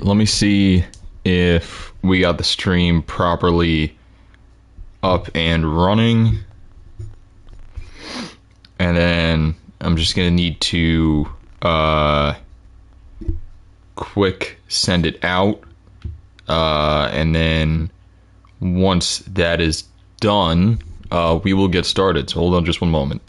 Let me see if we got the stream properly up and running. And then I'm just going to need to quick send it out. And then once that is done, we will get started. So hold on just one moment.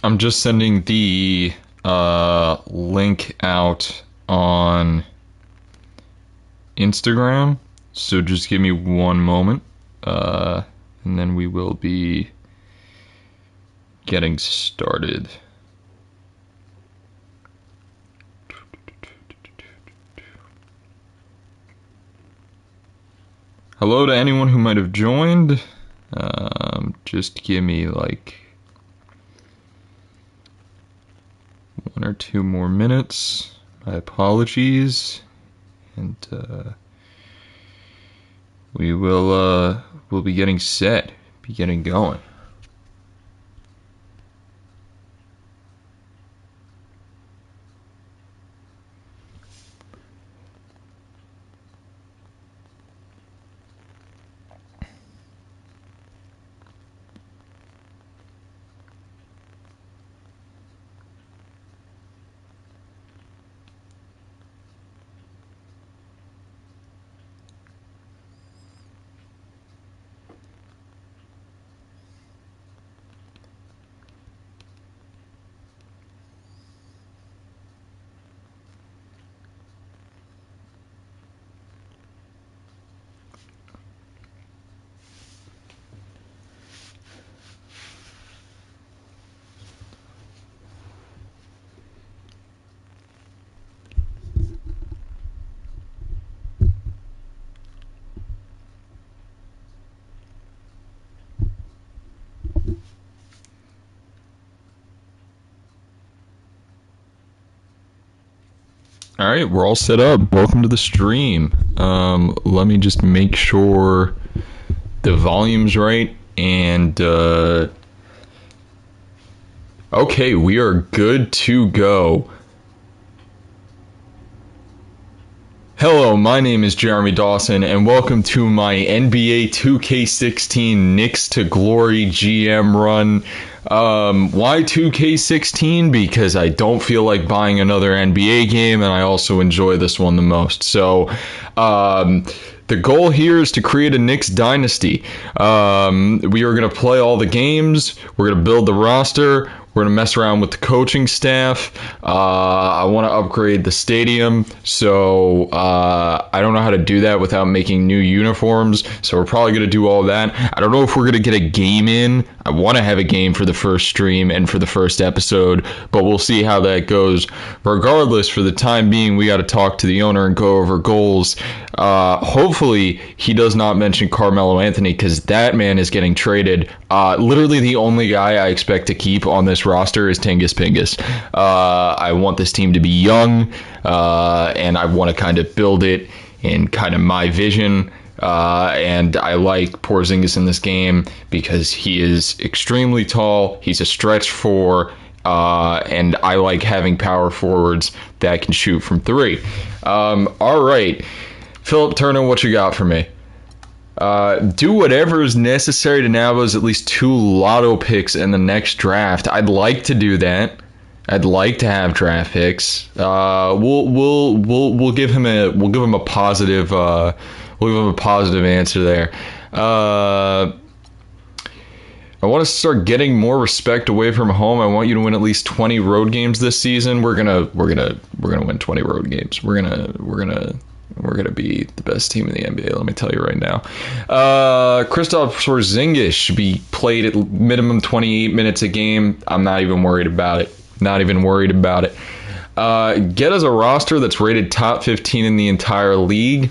I'm just sending the link out on Instagram, so just give me one moment, and then we will be getting started. Hello to anyone who might have joined. Just give me like 1 or 2 more minutes. My apologies, and we'll be getting set, be getting going. All right, we're all set up. Welcome to the stream. Let me just make sure the volume's right. And okay, we are good to go. Hello, my name is Jeremy Dawson, and welcome to my NBA 2K16 Knicks to Glory GM run. Why 2K16? Because I don't feel like buying another NBA game, and I also enjoy this one the most. So, the goal here is to create a Knicks dynasty. We are going to play all the games. We're going to build the roster. We're going to mess around with the coaching staff. I want to upgrade the stadium, so I don't know how to do that without making new uniforms, so we're probably going to do all that. I don't know if we're going to get a game in. I want to have a game for the first stream and for the first episode, but we'll see how that goes. Regardless, for the time being, we got to talk to the owner and go over goals. Hopefully, he does not mention Carmelo Anthony, because that man is getting traded. Literally the only guy I expect to keep on this roster is Tingus Pingus. I want this team to be young, and I want to kind of build it in kind of my vision. And I like Porzingis in this game because he is extremely tall. He's a stretch 4, and I like having power forwards that can shoot from 3. All right, Philip Turner, what you got for me? Do whatever is necessary to nab us at least 2 lotto picks in the next draft. I'd like to do that. I'd like to have draft picks. We'll give him a positive we'll give him a positive answer there. I want to start getting more respect away from home. I want you to win at least 20 road games this season. We're gonna win 20 road games. We're gonna be the best team in the NBA. Let me tell you right now. Kristaps Porzingis should be played at minimum 28 minutes a game. I'm not even worried about it. Not even worried about it. Get us a roster that's rated top 15 in the entire league.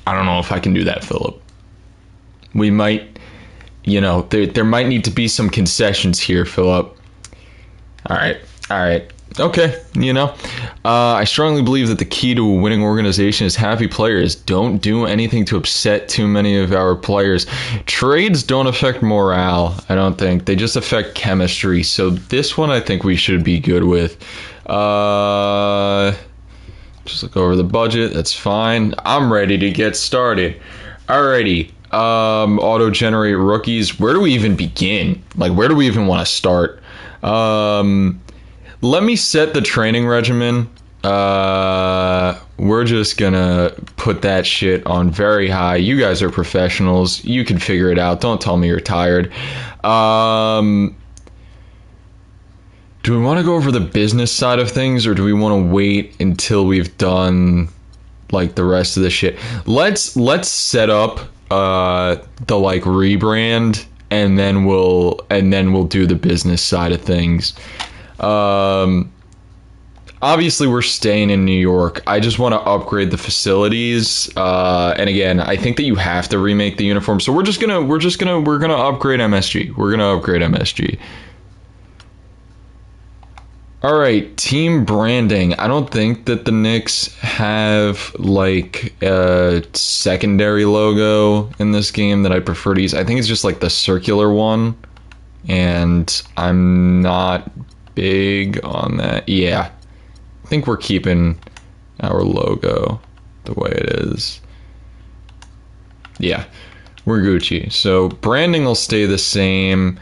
I don't know if I can do that, Philip. We might, there might need to be some concessions here, Philip. All right. Okay, I strongly believe that the key to a winning organization is happy players. Don't do anything to upset too many of our players. Trades don't affect morale, I don't think. They just affect chemistry. So this one I think we should be good with. Just look over the budget. That's fine. I'm ready to get started. Alrighty. Auto-generate rookies. Where do we even begin? Like, where do we even want to start? Let me set the training regimen. We're just gonna put that shit on very high. You guys are professionals. You can figure it out. Don't tell me you're tired. Do we want to go over the business side of things, or do we want to wait until we've done like the rest of the shit? Let's set up the like rebrand, and then we'll do the business side of things. Obviously we're staying in New York. I just want to upgrade the facilities. And again, I think that you have to remake the uniform. So we're gonna upgrade MSG. We're gonna upgrade MSG. All right, team branding. I don't think that the Knicks have like a secondary logo in this game that I prefer to use. I think it's just like the circular one, and I'm not big on that. Yeah, I think we're keeping our logo the way it is. Yeah, we're Gucci. So branding will stay the same.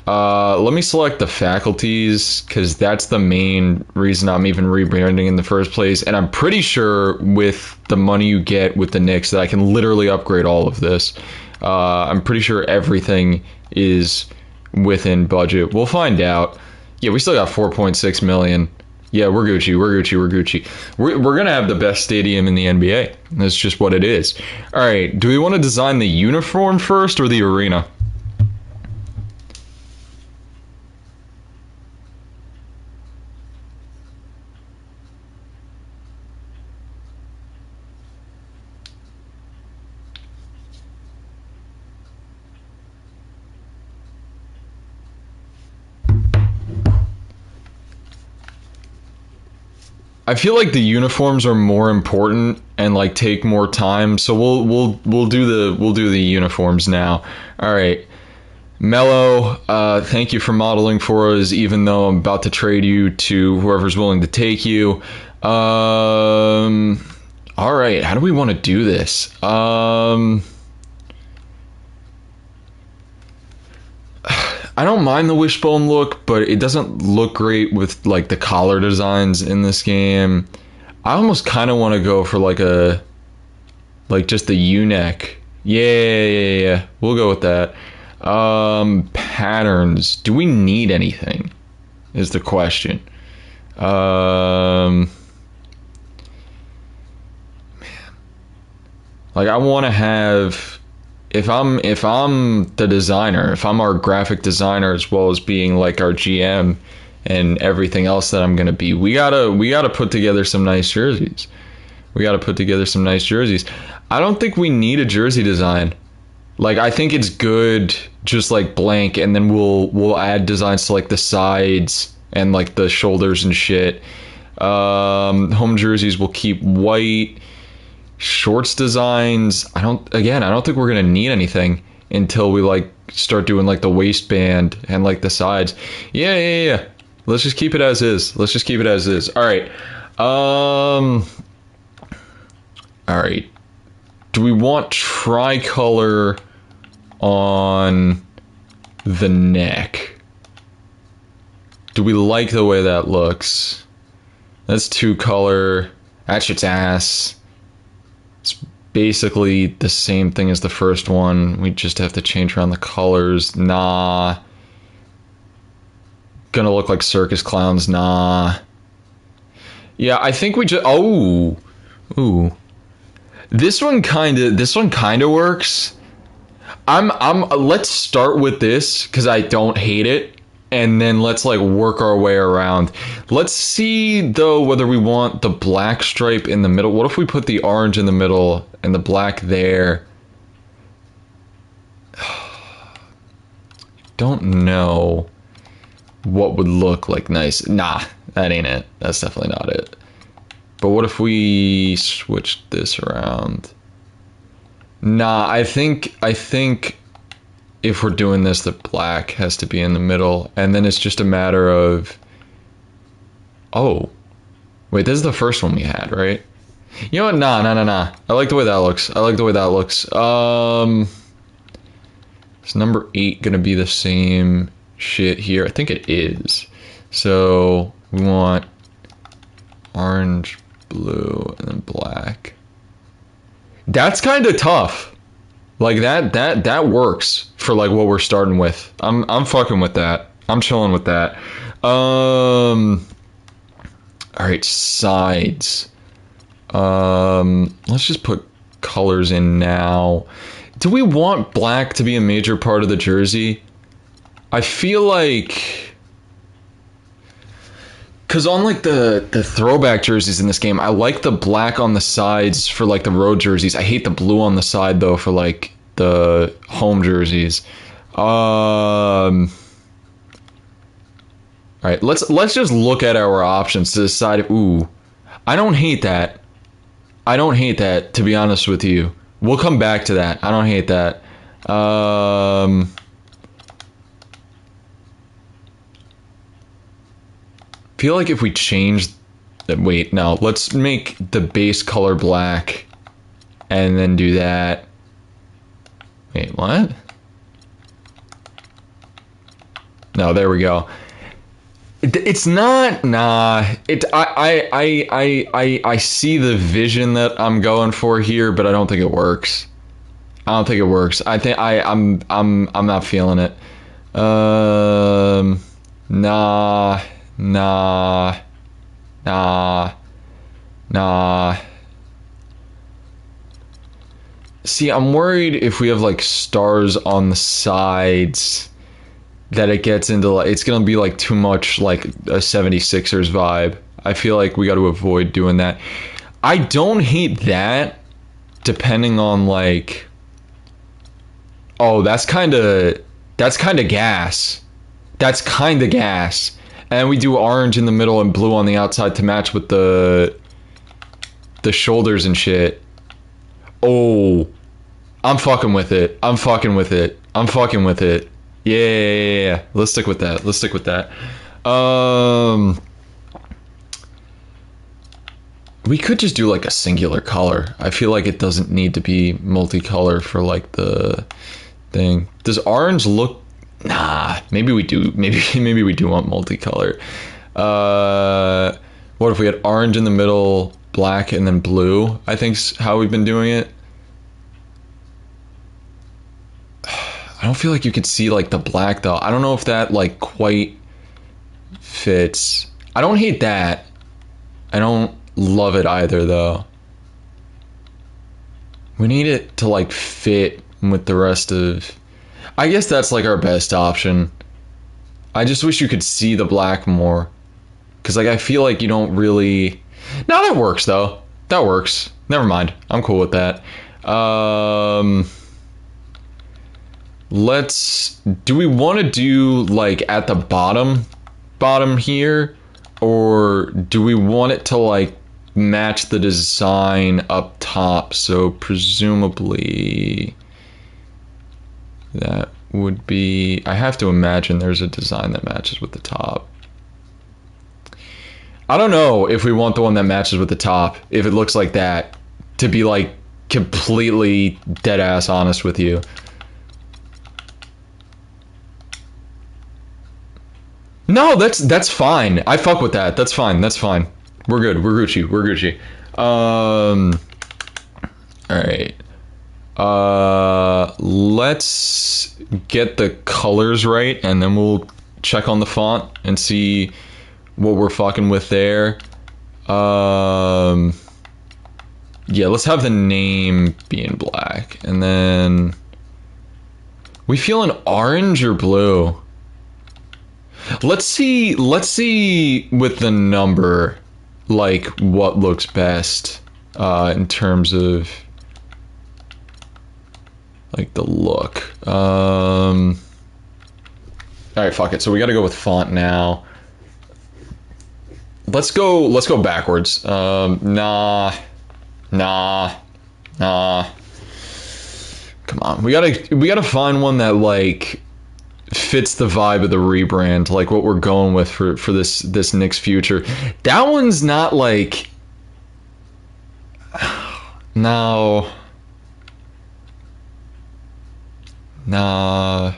Let me select the faculties, because that's the main reason I'm even rebranding in the first place. And I'm pretty sure with the money you get with the Knicks that I can literally upgrade all of this. I'm pretty sure everything is within budget. We'll find out. Yeah, we still got 4.6 million. Yeah, we're Gucci. We're going to have the best stadium in the NBA. That's just what it is. All right, do we want to design the uniform first or the arena? I feel like the uniforms are more important and like take more time, so we'll do the uniforms now. All right, Mello, thank you for modeling for us. Even though I'm about to trade you to whoever's willing to take you. All right, how do we want to do this? I don't mind the wishbone look, but it doesn't look great with like the collar designs in this game. I almost kind of want to go for like just the U-neck. Yeah. We'll go with that. Patterns. Do we need anything? Is the question. Man. Like I want to have. If I'm the designer, if I'm our graphic designer as well as being like our GM and everything else that I'm gonna be, we gotta put together some nice jerseys. I don't think we need a jersey design. Like I think it's good just like blank, and then we'll add designs to like the sides and like the shoulders and shit. Home jerseys will keep white. Shorts designs, I don't think we're gonna need anything until we like start doing like the waistband and like the sides. Yeah. Let's just keep it as is. All right. All right. Do we want tricolor on the neck? Do we like the way that looks? That's 2-color. That shit's ass. It's basically the same thing as the first one. We just have to change around the colors. Nah. Gonna look like circus clowns. Nah. Yeah, I think we just... Oh. Ooh. This one kind of works. Let's start with this because I don't hate it, and then let's like work our way around. Let's see though whether we want the black stripe in the middle. What if we put the orange in the middle and the black there? Don't know what would look like nice. Nah, that ain't it. That's definitely not it. But what if we switched this around? Nah, I think if we're doing this, the black has to be in the middle, and then it's just a matter of... Oh. Wait, this is the first one we had, right? You know what? Nah. I like the way that looks. Is number 8 gonna be the same shit here? I think it is. So, we want orange, blue, and then black. That's kind of tough. Like that works for like what we're starting with. I'm fucking with that. I'm chilling with that. All right, sides. Let's just put colors in now. Do we want black to be a major part of the jersey? I feel like... Because on like the throwback jerseys in this game, I like the black on the sides for like the road jerseys. I hate the blue on the side though for like the home jerseys. All right, let's just look at our options to decide if, ooh, I don't hate that. I don't hate that, to be honest with you. We'll come back to that. I don't hate that. Feel like if we change the... Wait, no. Let's make the base color black and then do that. Wait, what? No, there we go. It's not... Nah. I see the vision that I'm going for here, but I don't think it works. I don't think it works. I think I'm not feeling it. Nah. See, I'm worried if we have like stars on the sides that it gets into like, it's gonna be like too much like a 76ers vibe. I feel like we got to avoid doing that. I don't hate that, depending on like... Oh, that's kind of gas. That's kind of gas. And we do orange in the middle and blue on the outside to match with the shoulders and shit. Oh, I'm fucking with it. Yeah. Let's stick with that. We could just do like a singular color. I feel like it doesn't need to be multicolor for like the thing. Does orange look... Nah, maybe we do. Maybe we do want multicolor. What if we had orange in the middle, black, and then blue? I think's how we've been doing it. I don't feel like you could see like the black though. I don't know if that like quite fits. I don't hate that. I don't love it either though. We need it to like fit with the rest of... I guess that's like our best option. I just wish you could see the black more. Because like I feel like you don't really... No, that works though. That works. Never mind. I'm cool with that. Do we want to do like at the bottom here? Or do we want it to like match the design up top? So presumably... That would be... I have to imagine there's a design that matches with the top. I don't know if we want the one that matches with the top, if it looks like that, to be like completely dead ass honest with you. No, that's fine. I fuck with that. That's fine. That's fine. We're good. We're Gucci. We're Gucci. All right. Let's get the colors right, and then we'll check on the font and see what we're fucking with there. Yeah, let's have the name be in black, and then we feeling orange or blue? Let's see with the number, like, what looks best in terms of like the look. All right, fuck it. So we got to go with font now. Let's go backwards. Nah. Come on. We gotta find one that like fits the vibe of the rebrand, like what we're going with for this Knicks future. That one's not like no. Nah.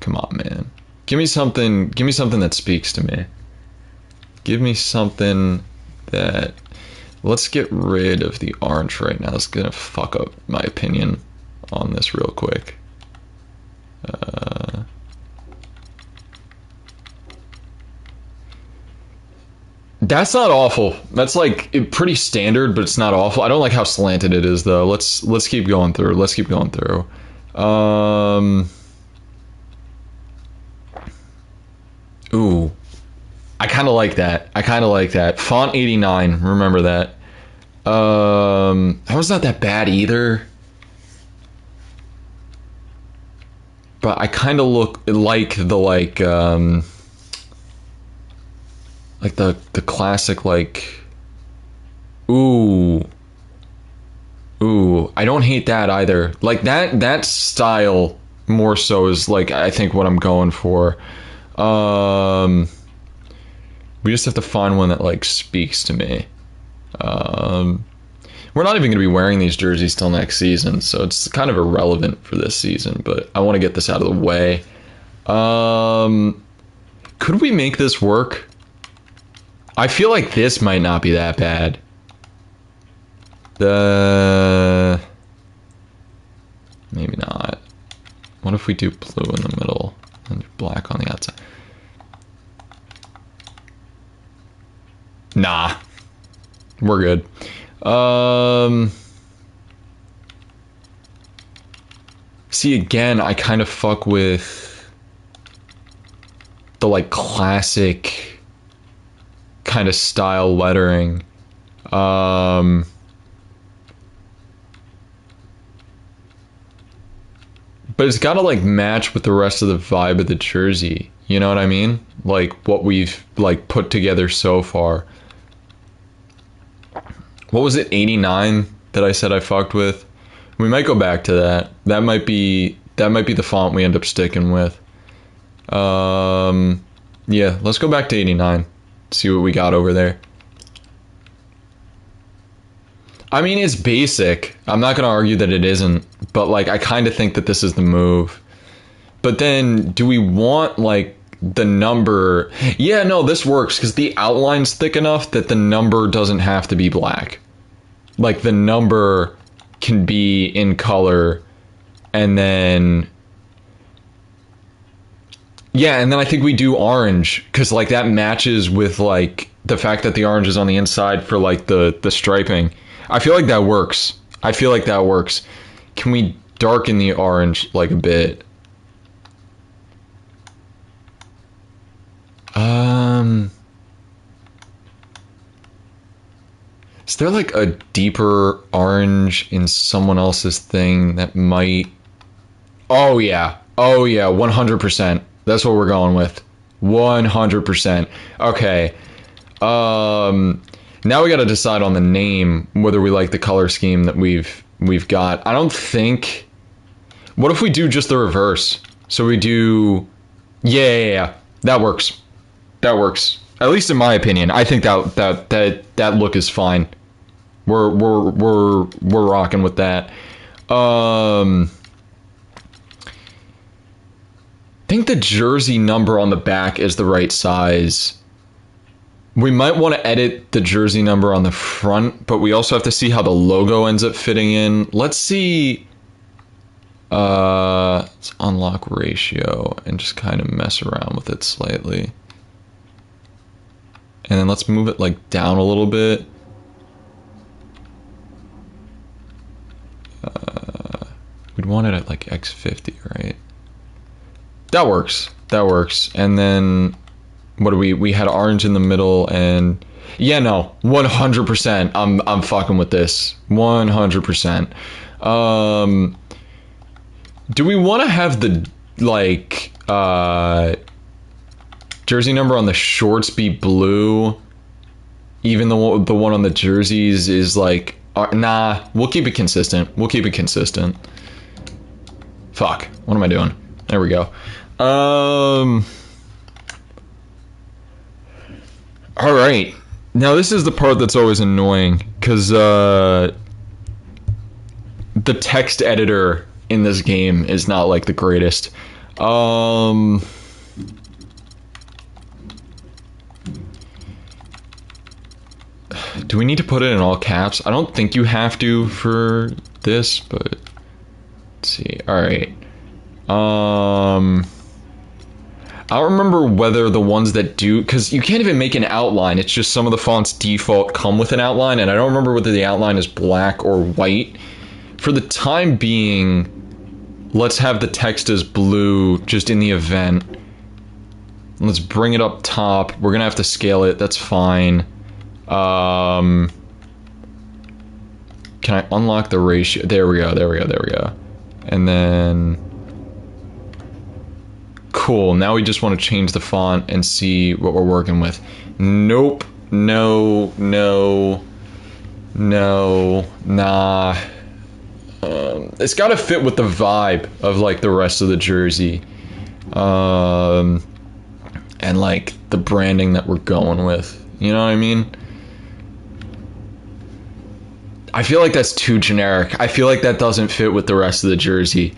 Come on, man. Give me something that speaks to me. Give me something that... Let's get rid of the orange right now. It's gonna fuck up my opinion on this real quick. That's not awful. That's like pretty standard, but it's not awful. I don't like how slanted it is though. Let's keep going through. Let's keep going through. Ooh. I kind of like that. I kind of like that. Font 89. Remember that. That was not that bad either. But I kind of look like the the classic like. Ooh. I don't hate that either. Like that style more so is like I think what I'm going for. We just have to find one that like speaks to me. We're not even going to be wearing these jerseys till next season, so it's kind of irrelevant for this season, but I want to get this out of the way. Could we make this work? I feel like this might not be that bad. Maybe not. What if we do blue in the middle and black on the outside? Nah. We're good. See, again, I kind of fuck with the like classic kind of style lettering. But it's got to like match with the rest of the vibe of the jersey. You know what I mean? Like what we've like put together so far. What was it, 89 that I said I fucked with? We might go back to that. That might be the font we end up sticking with. Yeah, let's go back to 89. See what we got over there. I mean, it's basic. I'm not gonna argue that it isn't, but like I kind of think that this is the move. But then, do we want like the number? Yeah, no, this works because the outline's thick enough that the number doesn't have to be black. Like the number can be in color, and then yeah, and then I think we do orange because like that matches with like the fact that the orange is on the inside for like the striping. I feel like that works. I feel like that works. Can we darken the orange like a bit? Is there like a deeper orange in someone else's thing that might... Oh yeah, 100%. That's what we're going with. 100%. Okay. Now we got to decide on the name, whether we like the color scheme that we've got. I don't think... What if we do just the reverse? So we do... Yeah. That works. That works. At least in my opinion. I think that look is fine. We're rocking with that. think the jersey number on the back is the right size. We might want to edit the jersey number on the front, but we also have to see how the logo ends up fitting in. Let's see. Let's unlock ratio and just kind of mess around with it slightly. And then let's move it like down a little bit. We'd want it at like X50, right? That works. That works. And then what do we had orange in the middle, and yeah, no, 100%. I'm fucking with this. 100%. Do we want to have the like jersey number on the shorts be blue, even though the one on the jerseys is like nah, we'll keep it consistent. We'll keep it consistent. Fuck. What am I doing? There we go. All right. Now this is the part that's always annoying, because the text editor in this game is not like the greatest. Do we need to put it in all caps? I don't think you have to for this, but let's see. All right. I don't remember whether the ones that do, because you can't even make an outline. It's just some of the fonts default come with an outline, and I don't remember whether the outline is black or white. For the time being, let's have the text as blue just in the event. Let's bring it up top. We're gonna have to scale it. That's fine. Can I unlock the ratio? There we go. There we go. There we go. And then cool. Now we just want to change the font and see what we're working with. Nope. No. No. No. Nah. It's got to fit with the vibe of like the rest of the jersey. And like the branding that we're going with. You know what I mean? I feel like that's too generic. I feel like that doesn't fit with the rest of the jersey.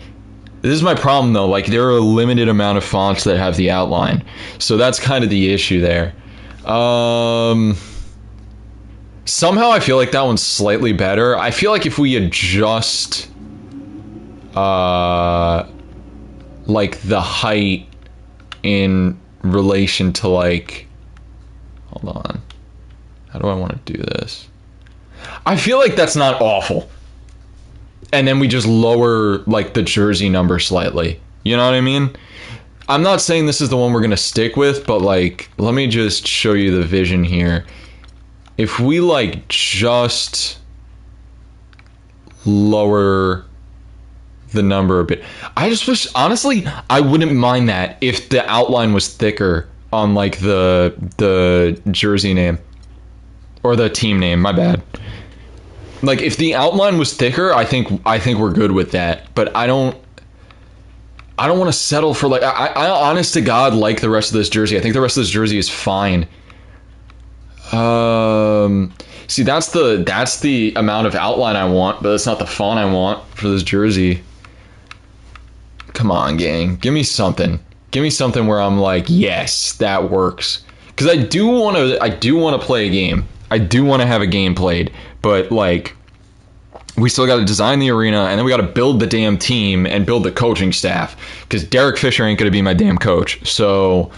This is my problem though, like there are a limited amount of fonts that have the outline. So that's kind of the issue there. Somehow I feel like that one's slightly better. I feel like if we adjust like the height in relation to like, hold on. How do I want to do this? I feel like that's not awful. And then we just lower like the jersey number slightly. You know what I mean? I'm not saying this is the one we're going to stick with, but like, let me just show you the vision here. If we like just lower the number a bit. I just wish, honestly, I wouldn't mind that if the outline was thicker on like the jersey name or the team name, my bad. Like if the outline was thicker, I think we're good with that. But I don't want to settle for like I honest to God like the rest of this jersey. I think the rest of this jersey is fine. See, that's the amount of outline I want, but that's not the font I want for this jersey. Come on, gang. Give me something. Give me something where I'm like, yes, that works. Because I do want to play a game. I do want to have a game played, but like we still got to design the arena, and then we got to build the damn team and build the coaching staff, because Derek Fisher ain't going to be my damn coach. So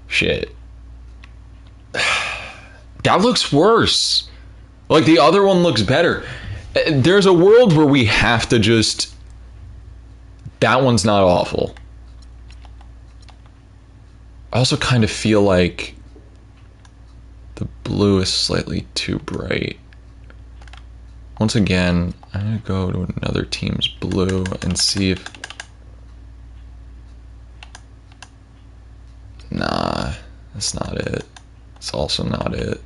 shit. That looks worse. Like the other one looks better. There's a world where we have to just, that one's not awful. I also kind of feel like the blue is slightly too bright. Once again, I'm going to go to another team's blue and see if... Nah, that's not it. It's also not it.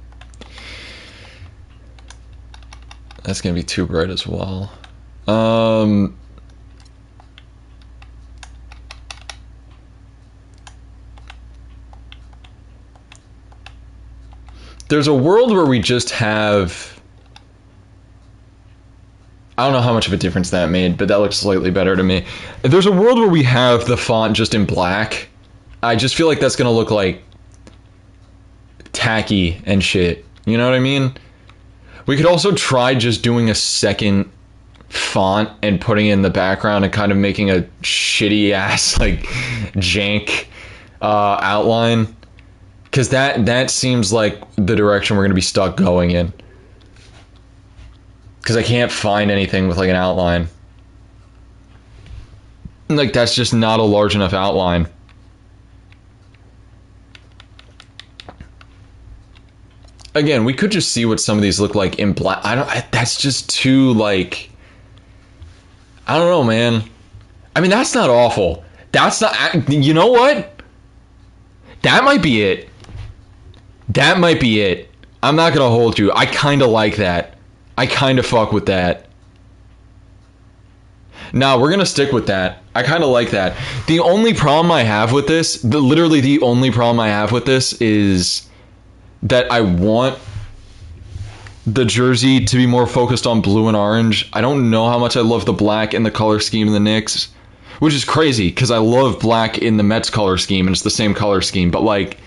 That's going to be too bright as well. There's a world where we just have... I don't know how much of a difference that made, but that looks slightly better to me. If there's a world where we have the font just in black, I just feel like that's gonna look like tacky and shit. You know what I mean? We could also try just doing a second font and putting it in the background and kind of making a shitty ass like jank outline, because that seems like the direction we're gonna be stuck going in. Because I can't find anything with like an outline. Like, that's just not a large enough outline. Again, we could just see what some of these look like in black. That's just too, like, I don't know, man. I mean, that's not awful. That's not, you know what? That might be it. That might be it. I'm not gonna hold you. I kind of like that. I kind of fuck with that. Nah, we're gonna stick with that. I kind of like that. The only problem I have with this, literally the only problem I have with this is that I want the jersey to be more focused on blue and orange. I don't know how much I love the black in the color scheme in the Knicks, which is crazy because I love black in the Mets color scheme and it's the same color scheme. But like,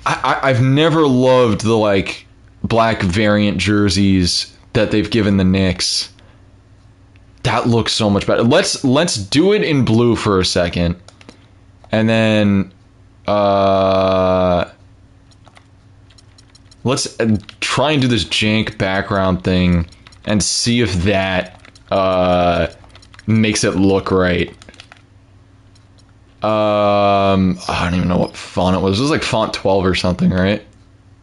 I've never loved the like black variant jerseys that they've given the Knicks. That looks so much better. Let's do it in blue for a second, and then let's try and do this jank background thing and see if that makes it look right. I don't even know what font it was. It was like font 12 or something, right?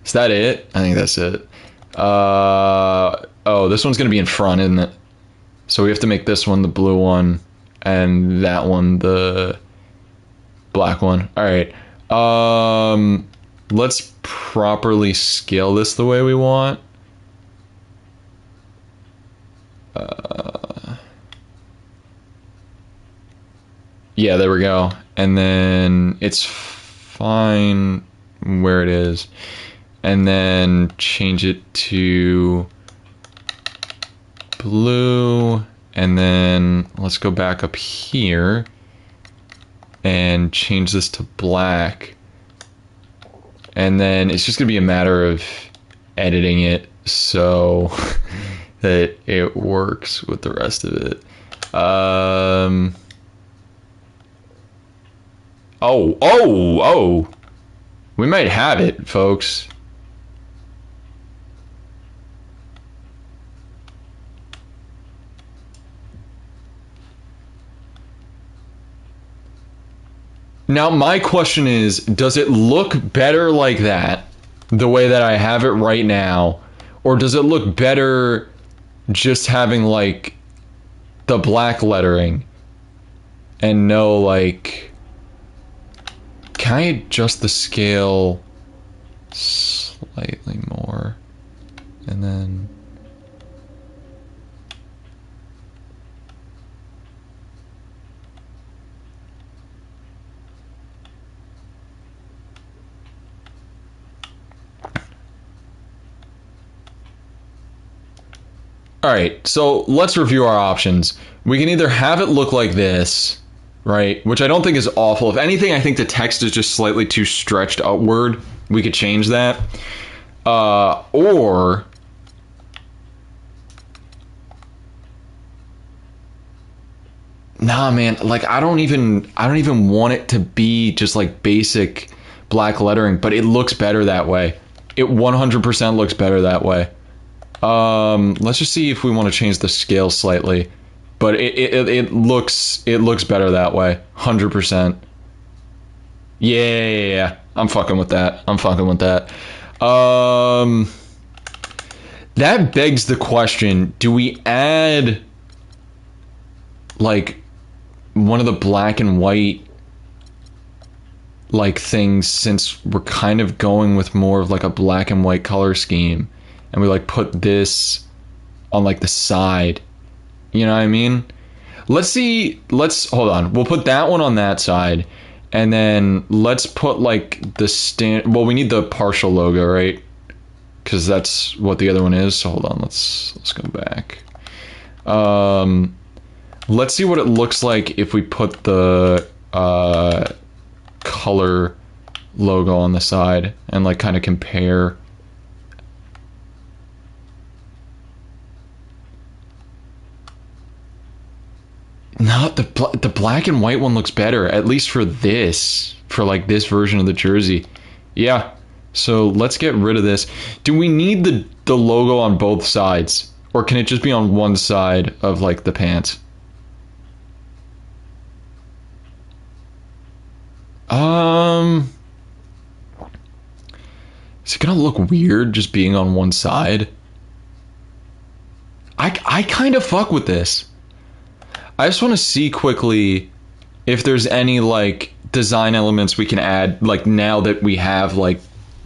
Is that it? I think that's it. Oh, this one's gonna be in front, isn't it? So we have to make this one the blue one and that one the black one. All right. Let's properly scale this the way we want. Yeah, there we go. And then it's fine where it is. And then change it to blue, and then let's go back up here and change this to black, and then it's just gonna be a matter of editing it so that it works with the rest of it. Oh, we might have it, folks. Now, my question is, does it look better like that, the way that I have it right now, or does it look better just having, like, the black lettering and no, like, can I adjust the scale slightly more, and then... Alright, so let's review our options. We can either have it look like this, right? Which I don't think is awful. If anything, I think the text is just slightly too stretched outward. We could change that. Or... Nah, man, like I don't even want it to be just like basic black lettering, but it looks better that way. It 100% looks better that way. Let's just see if we want to change the scale slightly, but it looks better that way, 100%. Yeah, I'm fucking with that. That begs the question: do we add like one of the black and white like things, since we're kind of going with more of like a black and white color scheme? And we like put this on like the side, you know what I mean? Let's hold on. We'll put that one on that side, and then let's put like the well, we need the partial logo, right? Because that's what the other one is. So hold on, let's go back. Let's see what it looks like if we put the color logo on the side and like kind of compare. No, the black and white one looks better, at least for like this version of the jersey. Yeah. So let's get rid of this. Do we need the logo on both sides, or can it just be on one side of like the pants? Is it gonna look weird just being on one side? I kind of fuck with this. I just want to see quickly if there's any like design elements we can add, like now that we have like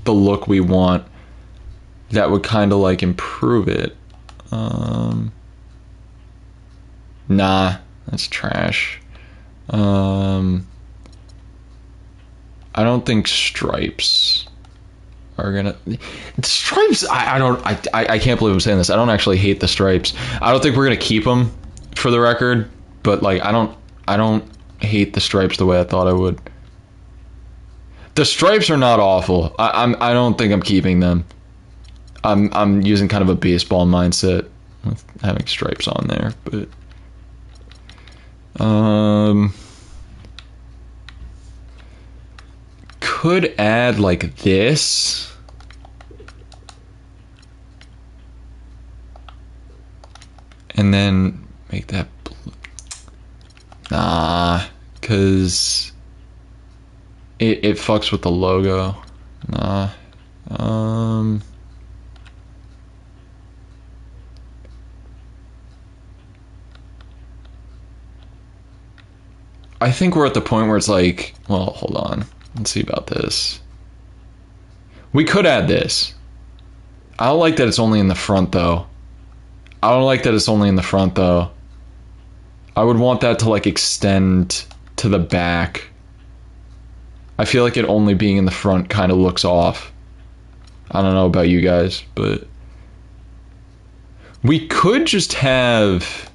the look we want, that would kind of like improve it. Nah, that's trash. I don't think stripes are gonna. Stripes. I can't believe I'm saying this. I don't actually hate the stripes. I don't think we're gonna keep them, for the record. But like, I don't hate the stripes the way I thought I would. The stripes are not awful. I don't think I'm keeping them. I'm using kind of a baseball mindset with having stripes on there, but could add like this. And then make that blue. Nah, because it fucks with the logo. Nah. I think we're at the point where it's like, well, hold on. Let's see about this. We could add this. I don't like that it's only in the front, though. I don't like that it's only in the front, though. I would want that to, like, extend to the back. I feel like it only being in the front kind of looks off. I don't know about you guys, but we could just have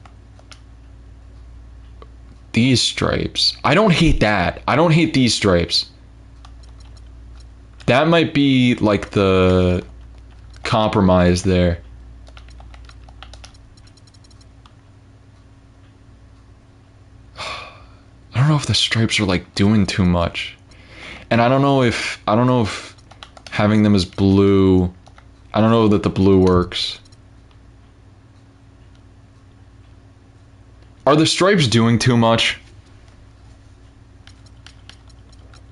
these stripes. I don't hate that. I don't hate these stripes. That might be like the compromise there. I don't know if the stripes are like doing too much. And I don't know if having them as blue, I don't know that the blue works. Are the stripes doing too much?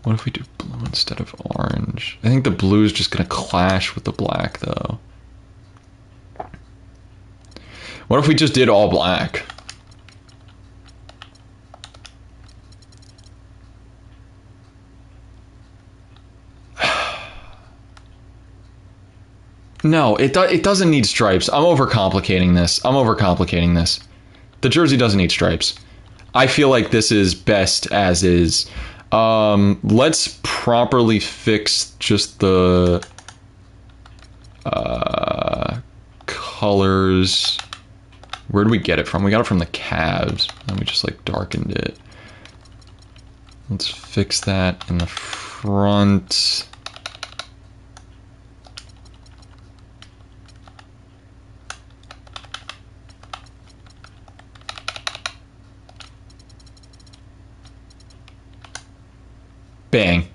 What if we do blue instead of orange? I think the blue is just gonna clash with the black, though. What if we just did all black? No, it doesn't need stripes. I'm overcomplicating this. The jersey doesn't need stripes. I feel like this is best as is. Let's properly fix just the colors. Where did we get it from? We got it from the Cavs, and we just like darkened it. Let's fix that in the front. Bang.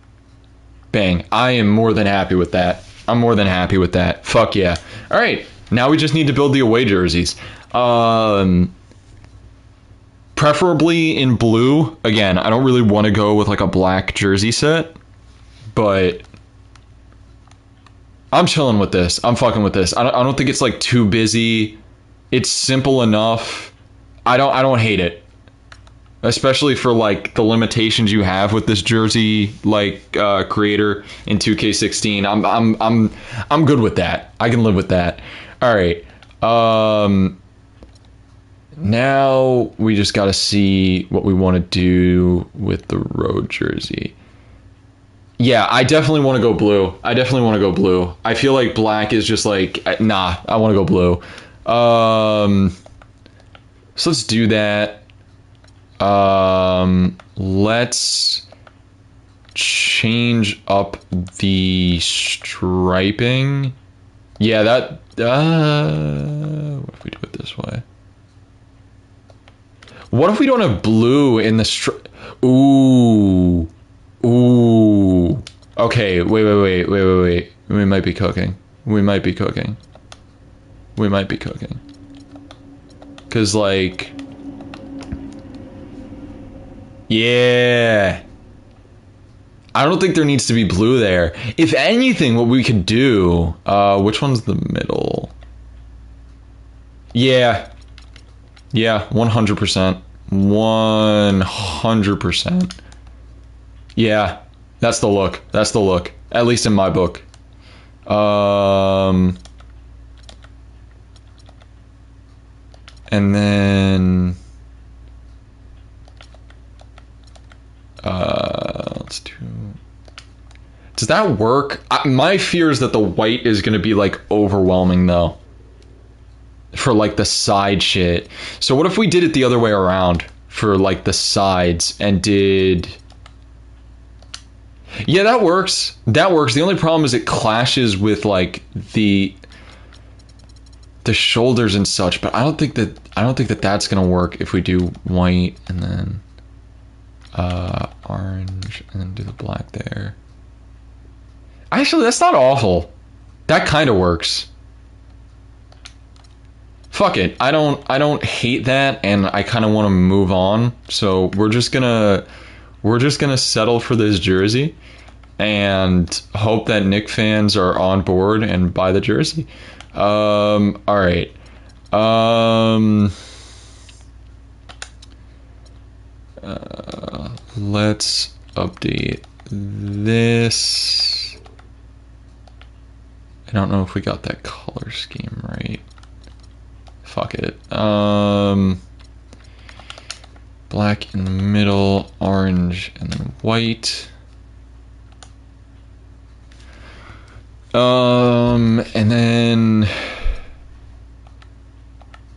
Bang. I am more than happy with that. I'm more than happy with that. Fuck yeah. All right. Now we just need to build the away jerseys. Preferably in blue. Again, I don't really want to go with like a black jersey set, but I'm chilling with this. I'm fucking with this. I don't think it's like too busy. It's simple enough. I don't hate it. Especially for like the limitations you have with this jersey, like creator in 2K16, I'm good with that. I can live with that. All right. Now we just got to see what we want to do with the road jersey. Yeah, I definitely want to go blue. I feel like black is just like, nah, I want to go blue. So let's do that. Let's change up the striping. Yeah, that. What if we do it this way? What if we don't have blue in the Ooh. Ooh. Okay, wait. We might be cooking. We might be cooking. Because, like... Yeah. I don't think there needs to be blue there. If anything, what we could do... which one's the middle? Yeah. Yeah, 100%. 100%. Yeah, that's the look. That's the look. At least in my book. And then... let's do... Does that work? My fear is that the white is going to be, like, overwhelming, though. For, like, the side shit. So what if we did it the other way around? For, like, the sides and did... Yeah, that works. That works. The only problem is it clashes with, like, the shoulders and such, but I don't think that that's gonna work if we do white and then orange and then do the black there. Actually, that's not awful. That kind of works. Fuck it. I don't hate that, and I kind of want to move on. So we're just gonna settle for this jersey and hope that Knicks fans are on board and buy the jersey. All right. Let's update this. I don't know if we got that color scheme right. Fuck it. Black in the middle, orange, and then white. And then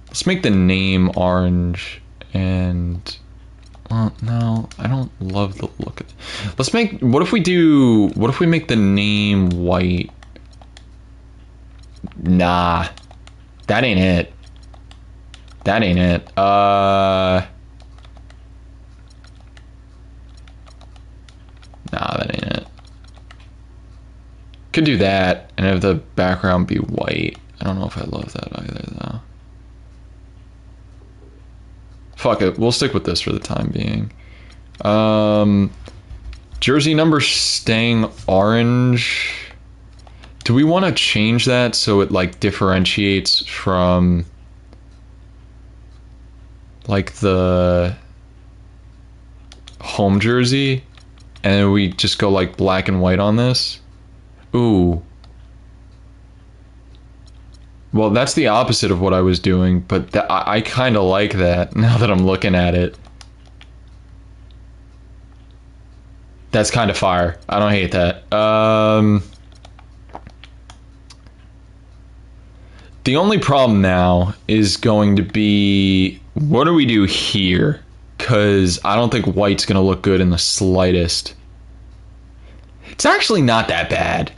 let's make the name orange and well, no, I don't love the look of it. Let's make, what if we make the name white? Nah, that ain't it. That ain't it. Nah, that ain't it. Could do that and have the background be white. I don't know if I love that either, though. Fuck it, we'll stick with this for the time being. Jersey number staying orange. Do we want to change that so it like differentiates from like the home jersey, and then we just go like black and white on this? Ooh. Well, that's the opposite of what I was doing, but I kind of like that now that I'm looking at it. That's kind of fire. I don't hate that. The only problem now is going to be, what do we do here? Because I don't think white's going to look good in the slightest. It's actually not that bad.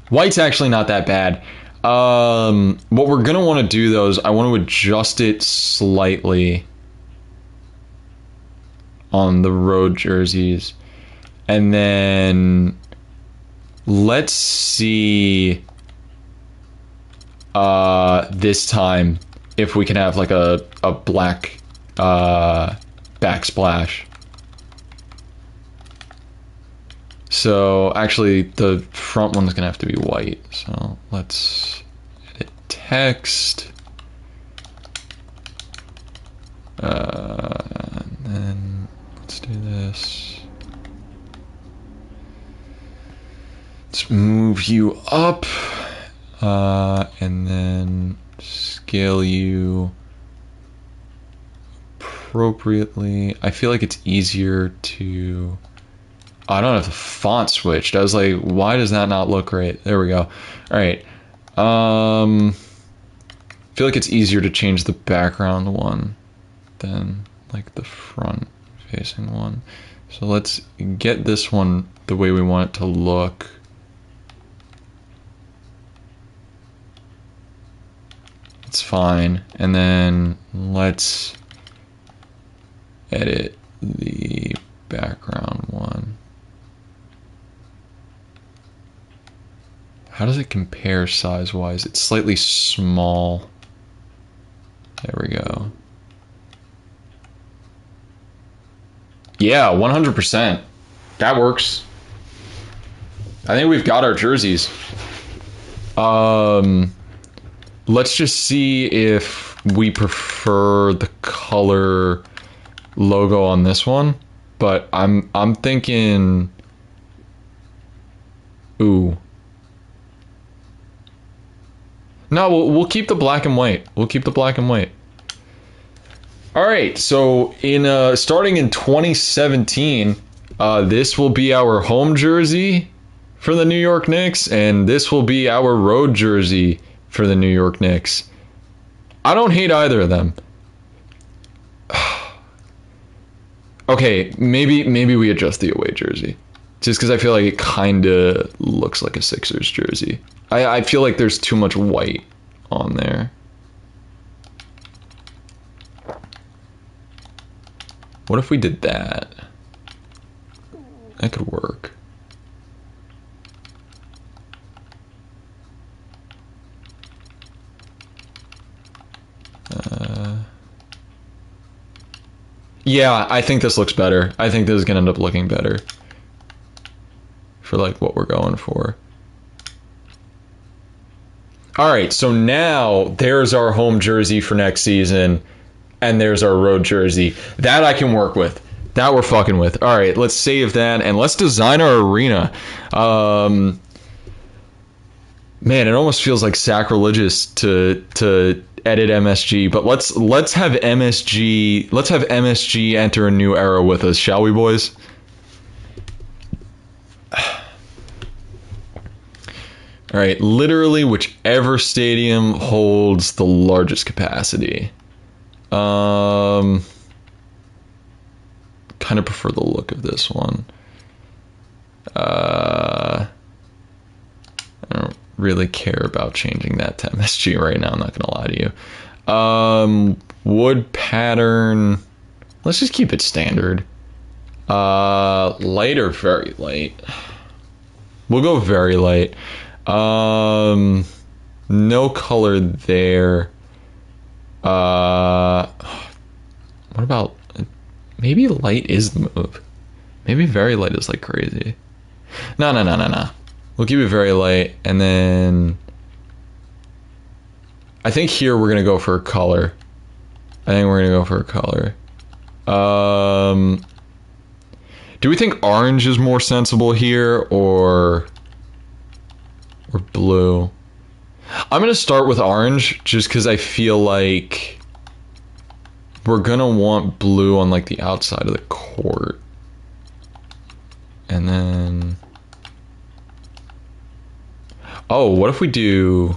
White's actually not that bad. What we're going to want to do, though, is I want to adjust it slightly on the road jerseys. And then let's see this time if we can have like a black backsplash. So actually the front one's gonna have to be white. So let's edit text. And then let's do this. Let's move you up. And then scale you appropriately. I feel like it's easier to... I don't have the font switched. I was like, why does that not look right? There we go. All right. I feel like it's easier to change the background one than like the front facing one. So let's get this one the way we want it to look. It's fine. And then let's edit the background one. How does it compare size-wise? It's slightly small. There we go. Yeah, 100%. That works. I think we've got our jerseys. Let's just see if we prefer the color logo on this one. But I'm thinking, ooh. No, we'll keep the black and white. We'll keep the black and white. All right, so in starting in 2017, this will be our home jersey for the New York Knicks, and this will be our road jersey for the New York Knicks. I don't hate either of them. Okay, maybe we adjust the away jersey, just because I feel like it kind of looks like a Sixers jersey. I feel like there's too much white on there. What if we did that? That could work. Yeah, I think this looks better. I think this is gonna end up looking better for like what we're going for. All right, so now there's our home jersey for next season, and there's our road jersey. That I can work with. That we're fucking with. All right, let's save that, and let's design our arena. Man, it almost feels like sacrilegious to edit MSG, but let's have MSG enter a new era with us, shall we, boys? All right, literally whichever stadium holds the largest capacity. Kind of prefer the look of this one. I don't really care about changing that to MSG right now, I'm not gonna lie to you. Wood pattern, let's just keep it standard. Light or very light? We'll go very light. No color there. What about, maybe light is the move. Maybe very light is like crazy. No. We'll keep it very light, and then I think here we're gonna go for a color. Do we think orange is more sensible here, or blue? I'm gonna start with orange just because I feel like we're gonna want blue on like the outside of the court. And then, oh, what if we do,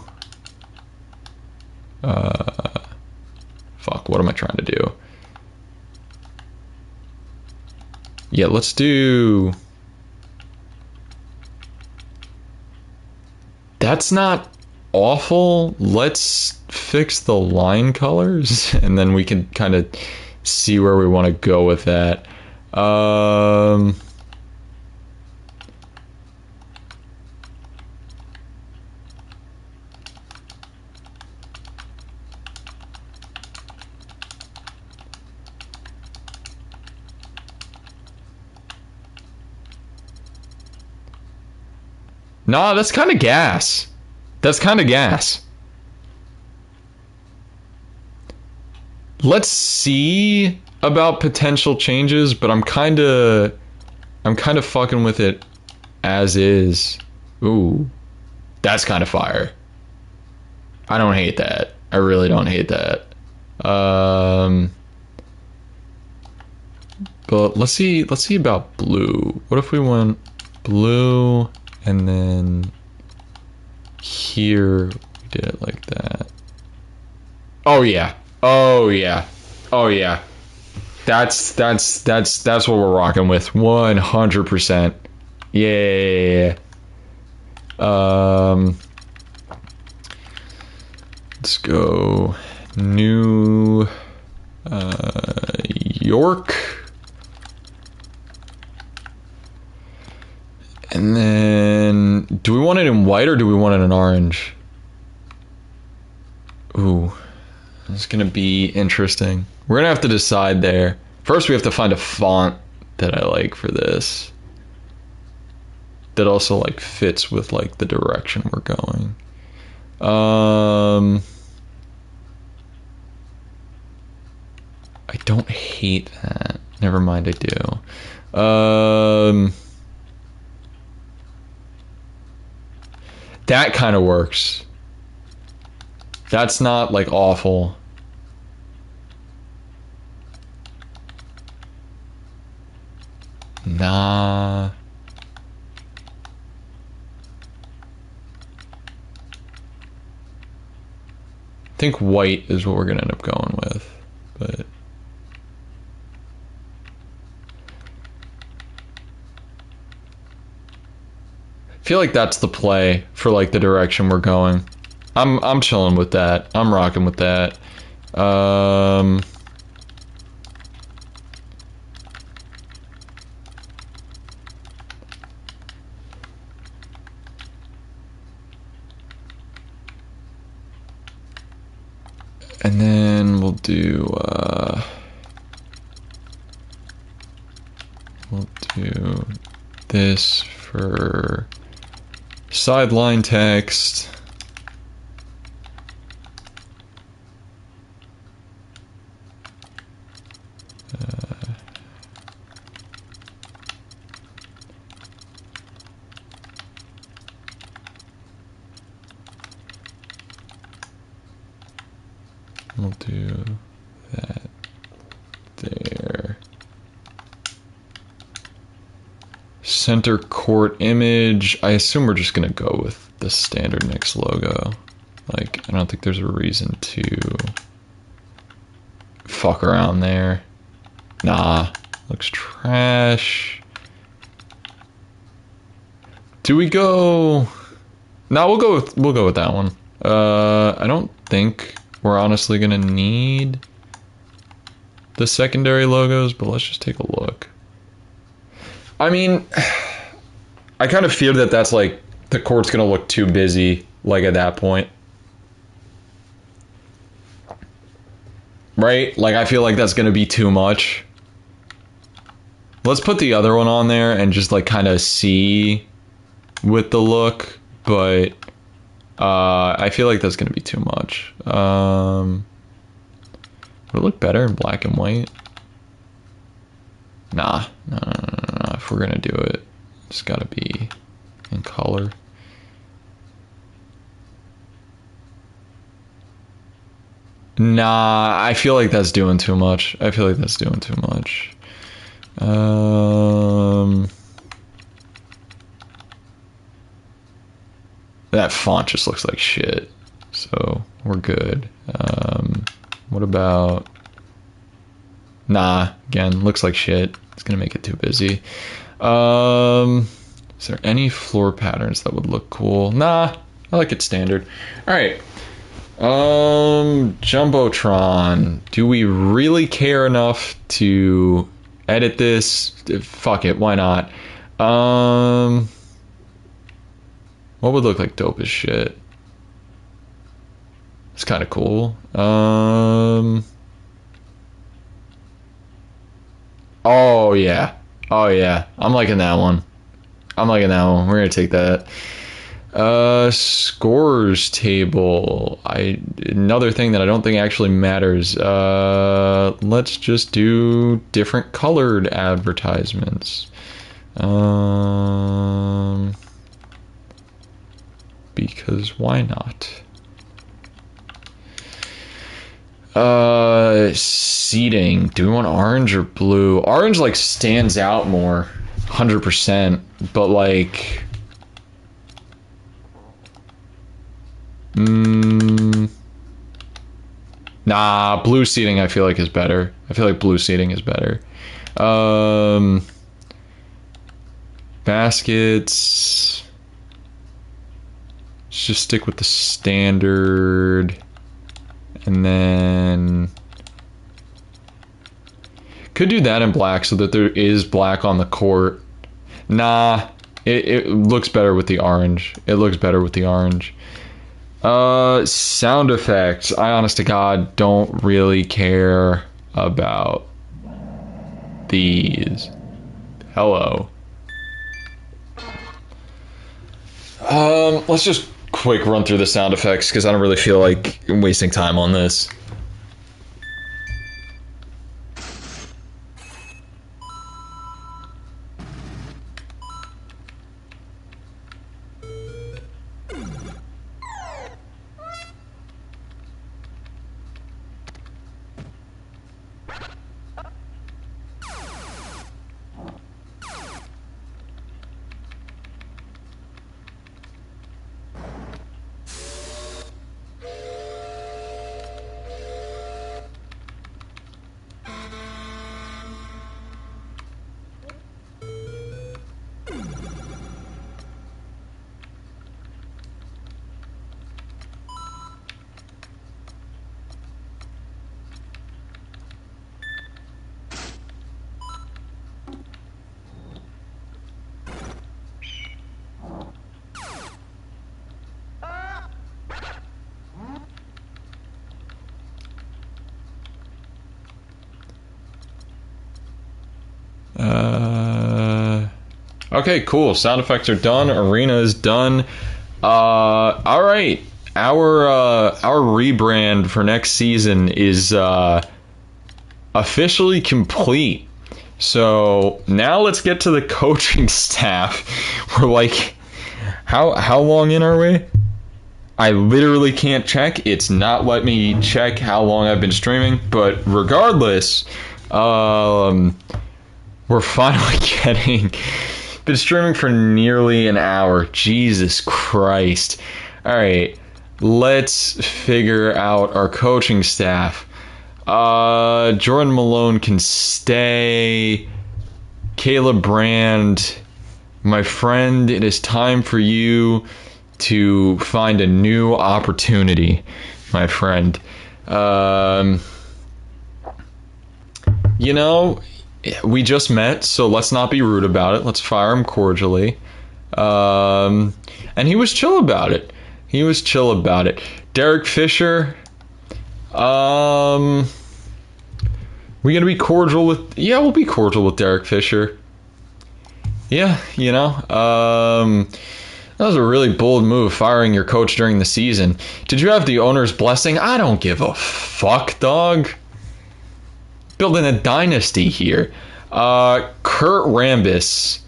fuck, what am I trying to do? Yeah, let's do, that's not awful. Let's fix the line colors and then we can kind of see where we want to go with that. Nah, that's kind of gas. Let's see about potential changes, but I'm kind of fucking with it as is. Ooh, that's kind of fire. I don't hate that. I really don't hate that. But let's see about blue. What if we went blue and then here we did it like that? Oh yeah. Oh yeah. Oh yeah. That's what we're rocking with. 100%. Yeah. Let's go. New York. And then do we want it in white or do we want it in orange? Ooh. It's gonna be interesting. We're gonna have to decide there. First, we have to find a font that I like for this. That also like fits with like the direction we're going. I don't hate that. Never mind, I do. That kind of works. That's not like awful. Nah. I think white is what we're gonna end up going with, but I feel like that's the play for like the direction we're going. I'm chilling with that. I'm rocking with that. And then we'll do this for sideline text. We'll do that there. Center court image. I assume we're just gonna go with the standard Knicks logo. Like, I don't think there's a reason to fuck around there. Nah, looks trash. Do we go? No, we'll go with that one. I don't think we're honestly gonna need the secondary logos, but let's just take a look. I mean, I kind of fear that that's like the court's gonna look too busy, like at that point. Right? Like, I feel like that's gonna be too much. Let's put the other one on there and just like kind of see with the look, but I feel like that's gonna be too much. Would it look better in black and white? Nah, no. If we're gonna do it, it's gotta be in color. Nah, I feel like that's doing too much. That font just looks like shit, so we're good. What about... Nah, again, looks like shit. It's gonna make it too busy. Is there any floor patterns that would look cool? Nah, I like it standard. Alright. Jumbotron. Do we really care enough to edit this? Fuck it, why not? What would look like dope as shit? It's kind of cool. Oh yeah. I'm liking that one. We're gonna take that. Scores table. Another thing that I don't think actually matters. Let's just do different colored advertisements. Because why not? Seating. Do we want orange or blue? Orange like stands out more, 100%. But like, Nah, blue seating I feel like is better. I feel like blue seating is better. Um, baskets. Let's just stick with the standard. And then could do that in black so that there is black on the court. Nah, it looks better with the orange. It looks better with the orange. Sound effects. I honest to God don't really care about these. Hello. Let's just quick run through the sound effects because I don't really feel like wasting time on this. Okay, cool. Sound effects are done. Arena is done. All right. Our rebrand for next season is officially complete. So now let's get to the coaching staff. We're like, how long in are we? I literally can't check. It's not let me check how long I've been streaming. But regardless, we're finally getting. Been streaming for nearly an hour. Jesus Christ. All right, let's figure out our coaching staff. Jordan Malone can stay. Caleb Brand, my friend, it is time for you to find a new opportunity, my friend. You know, we just met, so let's not be rude about it. Let's fire him cordially. And he was chill about it. Derek Fisher. We gonna be cordial with? Yeah, we'll be cordial with Derek Fisher. Yeah, you know. That was a really bold move, firing your coach during the season. Did you have the owner's blessing? I don't give a fuck, dog. Building a dynasty here. Kurt Rambis.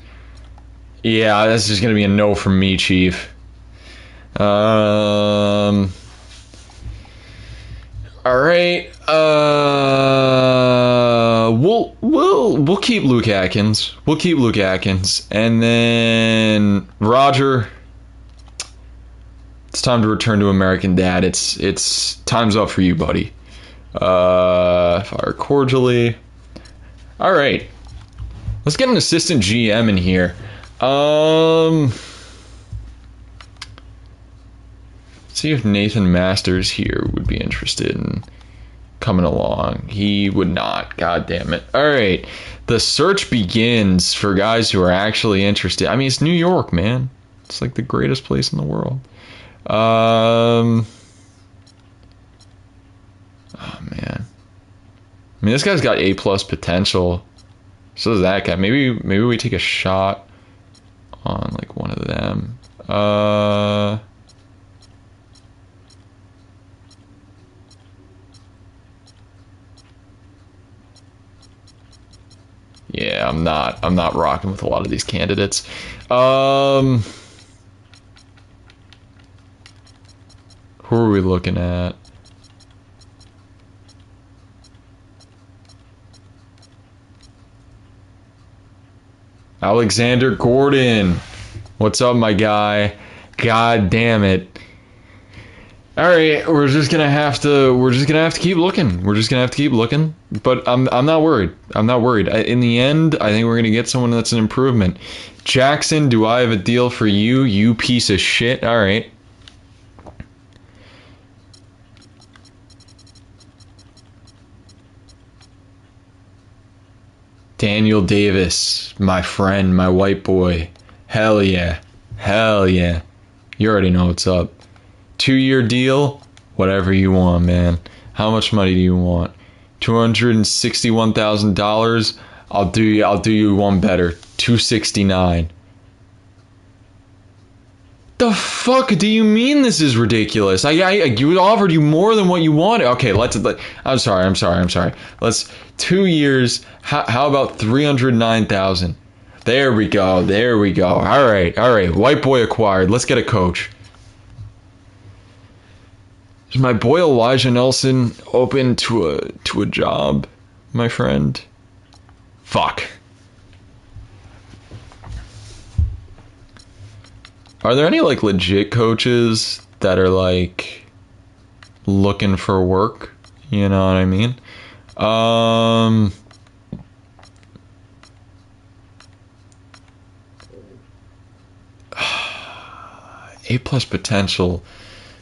Yeah, this is going to be a no from me, Chief. All right. We'll keep Luke Atkins. And then Roger. It's time to return to American Dad. It's time's up for you, buddy. Fire cordially. All right, let's get an assistant GM in here. See if Nathan Masters here would be interested in coming along. He would not. God damn it. All right, the search begins for guys who are actually interested. I mean, it's New York, man. It's like the greatest place in the world. Oh man. I mean, this guy's got A+ potential. So does that guy. Maybe we take a shot on like one of them. Yeah, I'm not rocking with a lot of these candidates. Who are we looking at? Alexander Gordon. What's up, my guy? God damn it. All right, we're just gonna have to keep looking. We're just gonna have to keep looking. But I'm not worried. I'm not worried. In the end, I think we're gonna get someone that's an improvement. Jackson, do I have a deal for you? You piece of shit. All right. Daniel Davis, my friend, my white boy. Hell yeah. Hell yeah. You already know what's up. 2-year deal, whatever you want, man. How much money do you want? $261,000. I'll do you one better. 269. The fuck do you mean this is ridiculous? I you offered you more than what you wanted. Okay, I'm sorry. Let's 2 years. How about 309,000? There we go. All right. White boy acquired. Let's get a coach. Is my boy Elijah Nelson open to a job, my friend? Fuck. Are there any like legit coaches that are like looking for work? You know what I mean? A plus potential.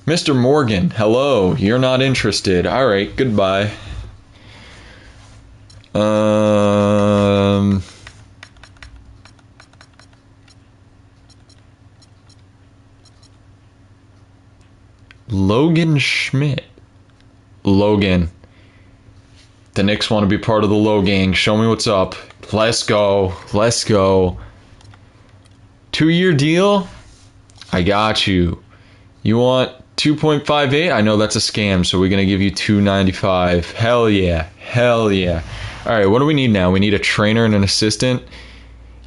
Mr. Morgan, hello. You're not interested. All right, goodbye. Logan Schmidt. Logan. The Knicks want to be part of the Low Gang. Show me what's up. Let's go. 2-year deal? I got you. You want 2.58? I know that's a scam, so we're going to give you 295. Hell yeah. All right, what do we need now? We need a trainer and an assistant.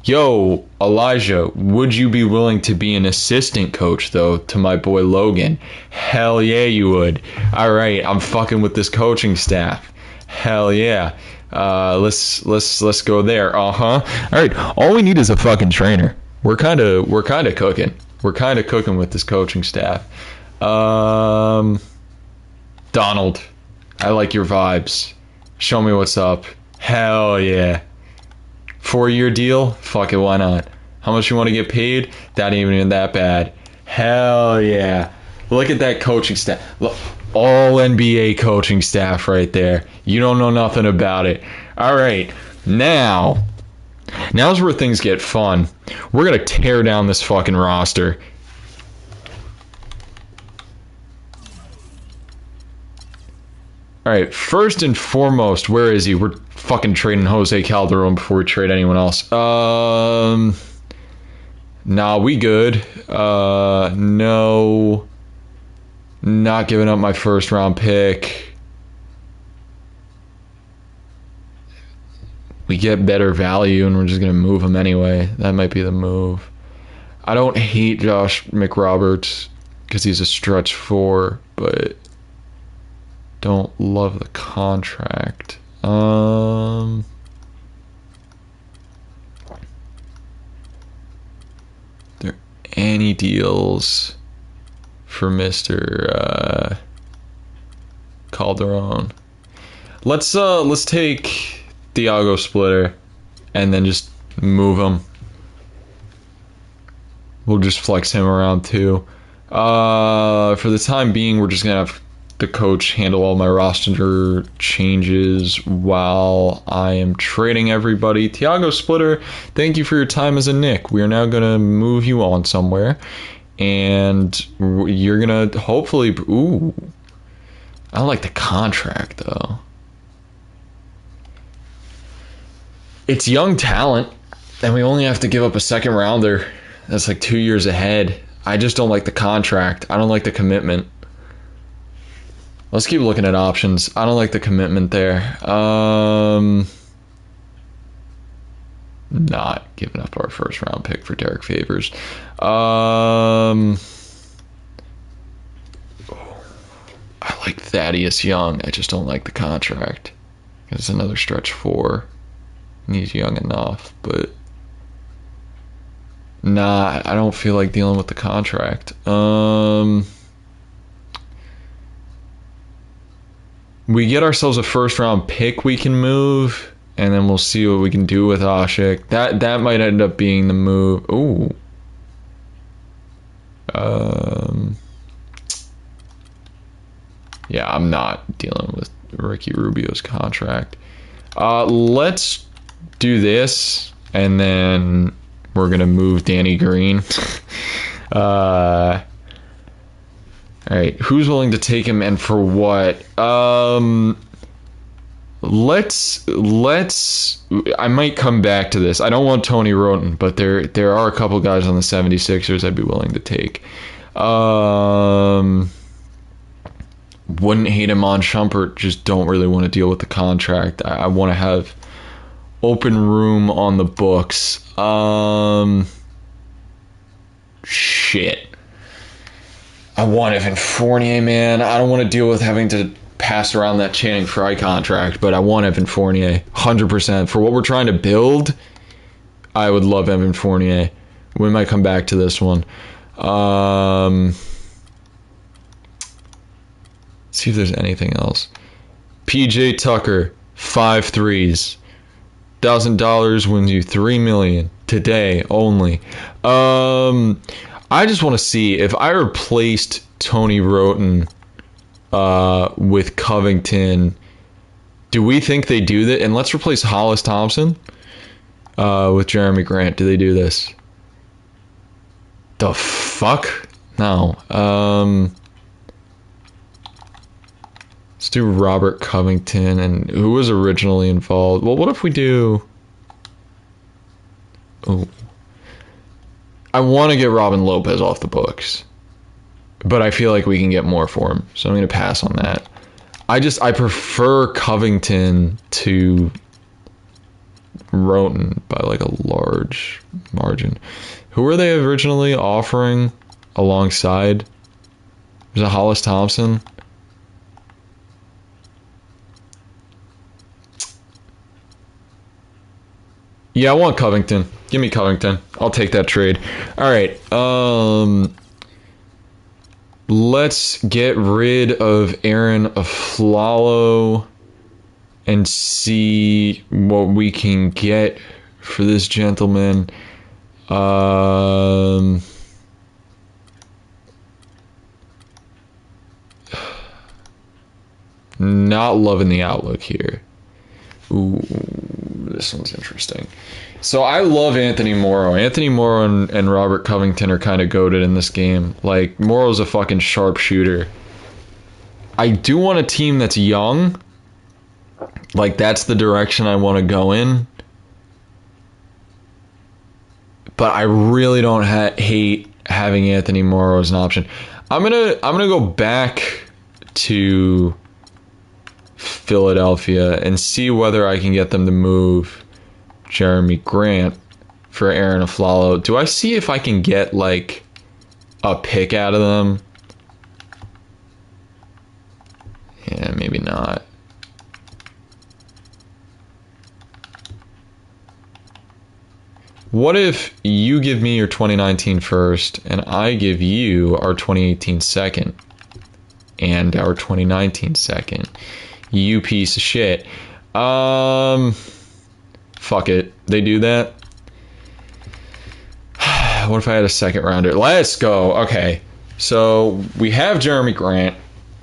Yo, Elijah, would you be willing to be an assistant coach, though, to my boy Logan? Hell yeah, you would. All right, I'm fucking with this coaching staff. Hell yeah. Let's go there. Uh-huh. All right, all we need is a fucking trainer. We're kind of cooking. We're kind of cooking with this coaching staff. Donald, I like your vibes. Show me what's up. Hell yeah. 4-year deal? Fuck it, why not? How much you want to get paid? That ain't even that bad. Hell yeah. Look at that coaching staff. Look, all NBA coaching staff right there. You don't know nothing about it. All right, now's where things get fun. We're going to tear down this fucking roster. All right, first and foremost, where is he? We're fucking trading Jose Calderon before we trade anyone else. Nah, we good. No. Not giving up my first round pick. We get better value and we're just going to move him anyway. That might be the move. I don't hate Josh McRoberts because he's a stretch 4, but don't love the contract. There any deals for Mr. Calderon? Let's take Thiago Splitter and then just move him. We'll just flex him around too. For the time being, we're just gonna have the coach handle all my roster changes while I am trading everybody. Thiago Splitter, thank you for your time as a Knick. We are now going to move you on somewhere. And you're going to hopefully... Ooh. I don't like the contract, though. It's young talent, and we only have to give up a second rounder. That's like 2 years ahead. I just don't like the contract. I don't like the commitment. Let's keep looking at options. I don't like the commitment there. Not giving up our first round pick for Derek Favors. I like Thaddeus Young. I just don't like the contract. It's another stretch 4. And he's young enough, but nah, I don't feel like dealing with the contract. We get ourselves a first round pick we can move, and then we'll see what we can do with Ashik. That might end up being the move. Ooh. Yeah, I'm not dealing with Ricky Rubio's contract. Let's do this, and then we're going to move Danny Green. All right, who's willing to take him and for what? Let's I might come back to this. I don't want Tony Roten, but there are a couple guys on the 76ers I'd be willing to take. Wouldn't hate him on Shumpert, just don't really want to deal with the contract. I want to have open room on the books. Shit. I want Evan Fournier, man. I don't want to deal with having to pass around that Channing Frye contract, but I want Evan Fournier 100%. For what we're trying to build, I would love Evan Fournier. We might come back to this one. See if there's anything else. PJ Tucker, 5 threes. $1,000 wins you $3 million today only. I just want to see if I replaced Tony Roten with Covington. Do we think they do that? And let's replace Hollis Thompson with Jeremy Grant. Do they do this? The fuck? No. Let's do Robert Covington, and who was originally involved. Well, what if we do... Oh. I want to get Robin Lopez off the books, but I feel like we can get more for him, so I'm going to pass on that. I prefer Covington to Roten by like a large margin. Who were they originally offering alongside? Was it Hollis Thompson? Yeah, I want Covington. Give me Covington. I'll take that trade. All right. Let's get rid of Aaron Aflalo and see what we can get for this gentleman. Not loving the outlook here. Ooh, this one's interesting. So I love Anthony Morrow. Anthony Morrow and Robert Covington are kind of goated in this game. Like, Morrow's a fucking sharpshooter. I do want a team that's young. Like, that's the direction I want to go in. But I really don't hate having Anthony Morrow as an option. I'm gonna go back to Philadelphia and see whether I can get them to move Jeremy Grant for Aaron Aflalo. Do I see if I can get like a pick out of them? Yeah, maybe not. What if you give me your 2019 first and I give you our 2018 second and our 2019 second? You piece of shit. Fuck it. They do that? What if I had a second rounder? Let's go. Okay. So we have Jeremy Grant.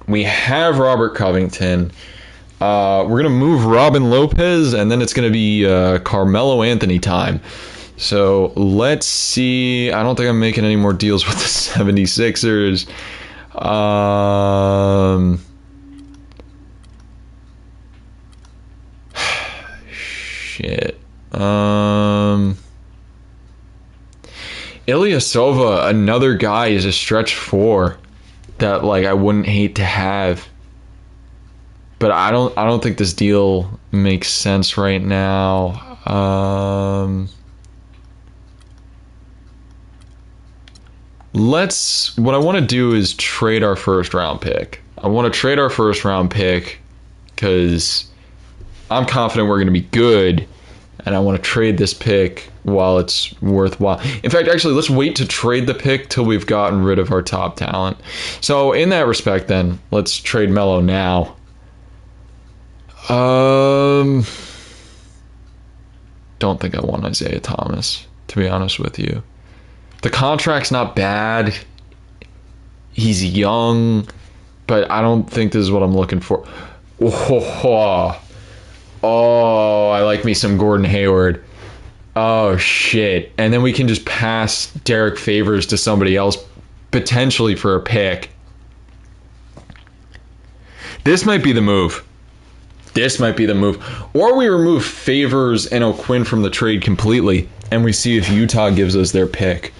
We have Robert Covington. We're going to move Robin Lopez, and then it's going to be Carmelo Anthony time. So let's see. I don't think I'm making any more deals with the 76ers. Shit. Ilyasova, another guy, is a stretch 4 that like I wouldn't hate to have. But I don't think this deal makes sense right now. What I want to do is trade our first round pick. I want to trade our first round pick because I'm confident we're going to be good, and I want to trade this pick while it's worthwhile. In fact, actually, let's wait to trade the pick till we've gotten rid of our top talent. So in that respect, then, let's trade Melo now. Um, don't think I want Isaiah Thomas, to be honest with you. The contract's not bad. He's young, but I don't think this is what I'm looking for. Oh, I like me some Gordon Hayward. Oh, shit. And then we can just pass Derek Favors to somebody else, potentially for a pick. This might be the move. This might be the move. Or we remove Favors and O'Quinn from the trade completely, and we see if Utah gives us their pick.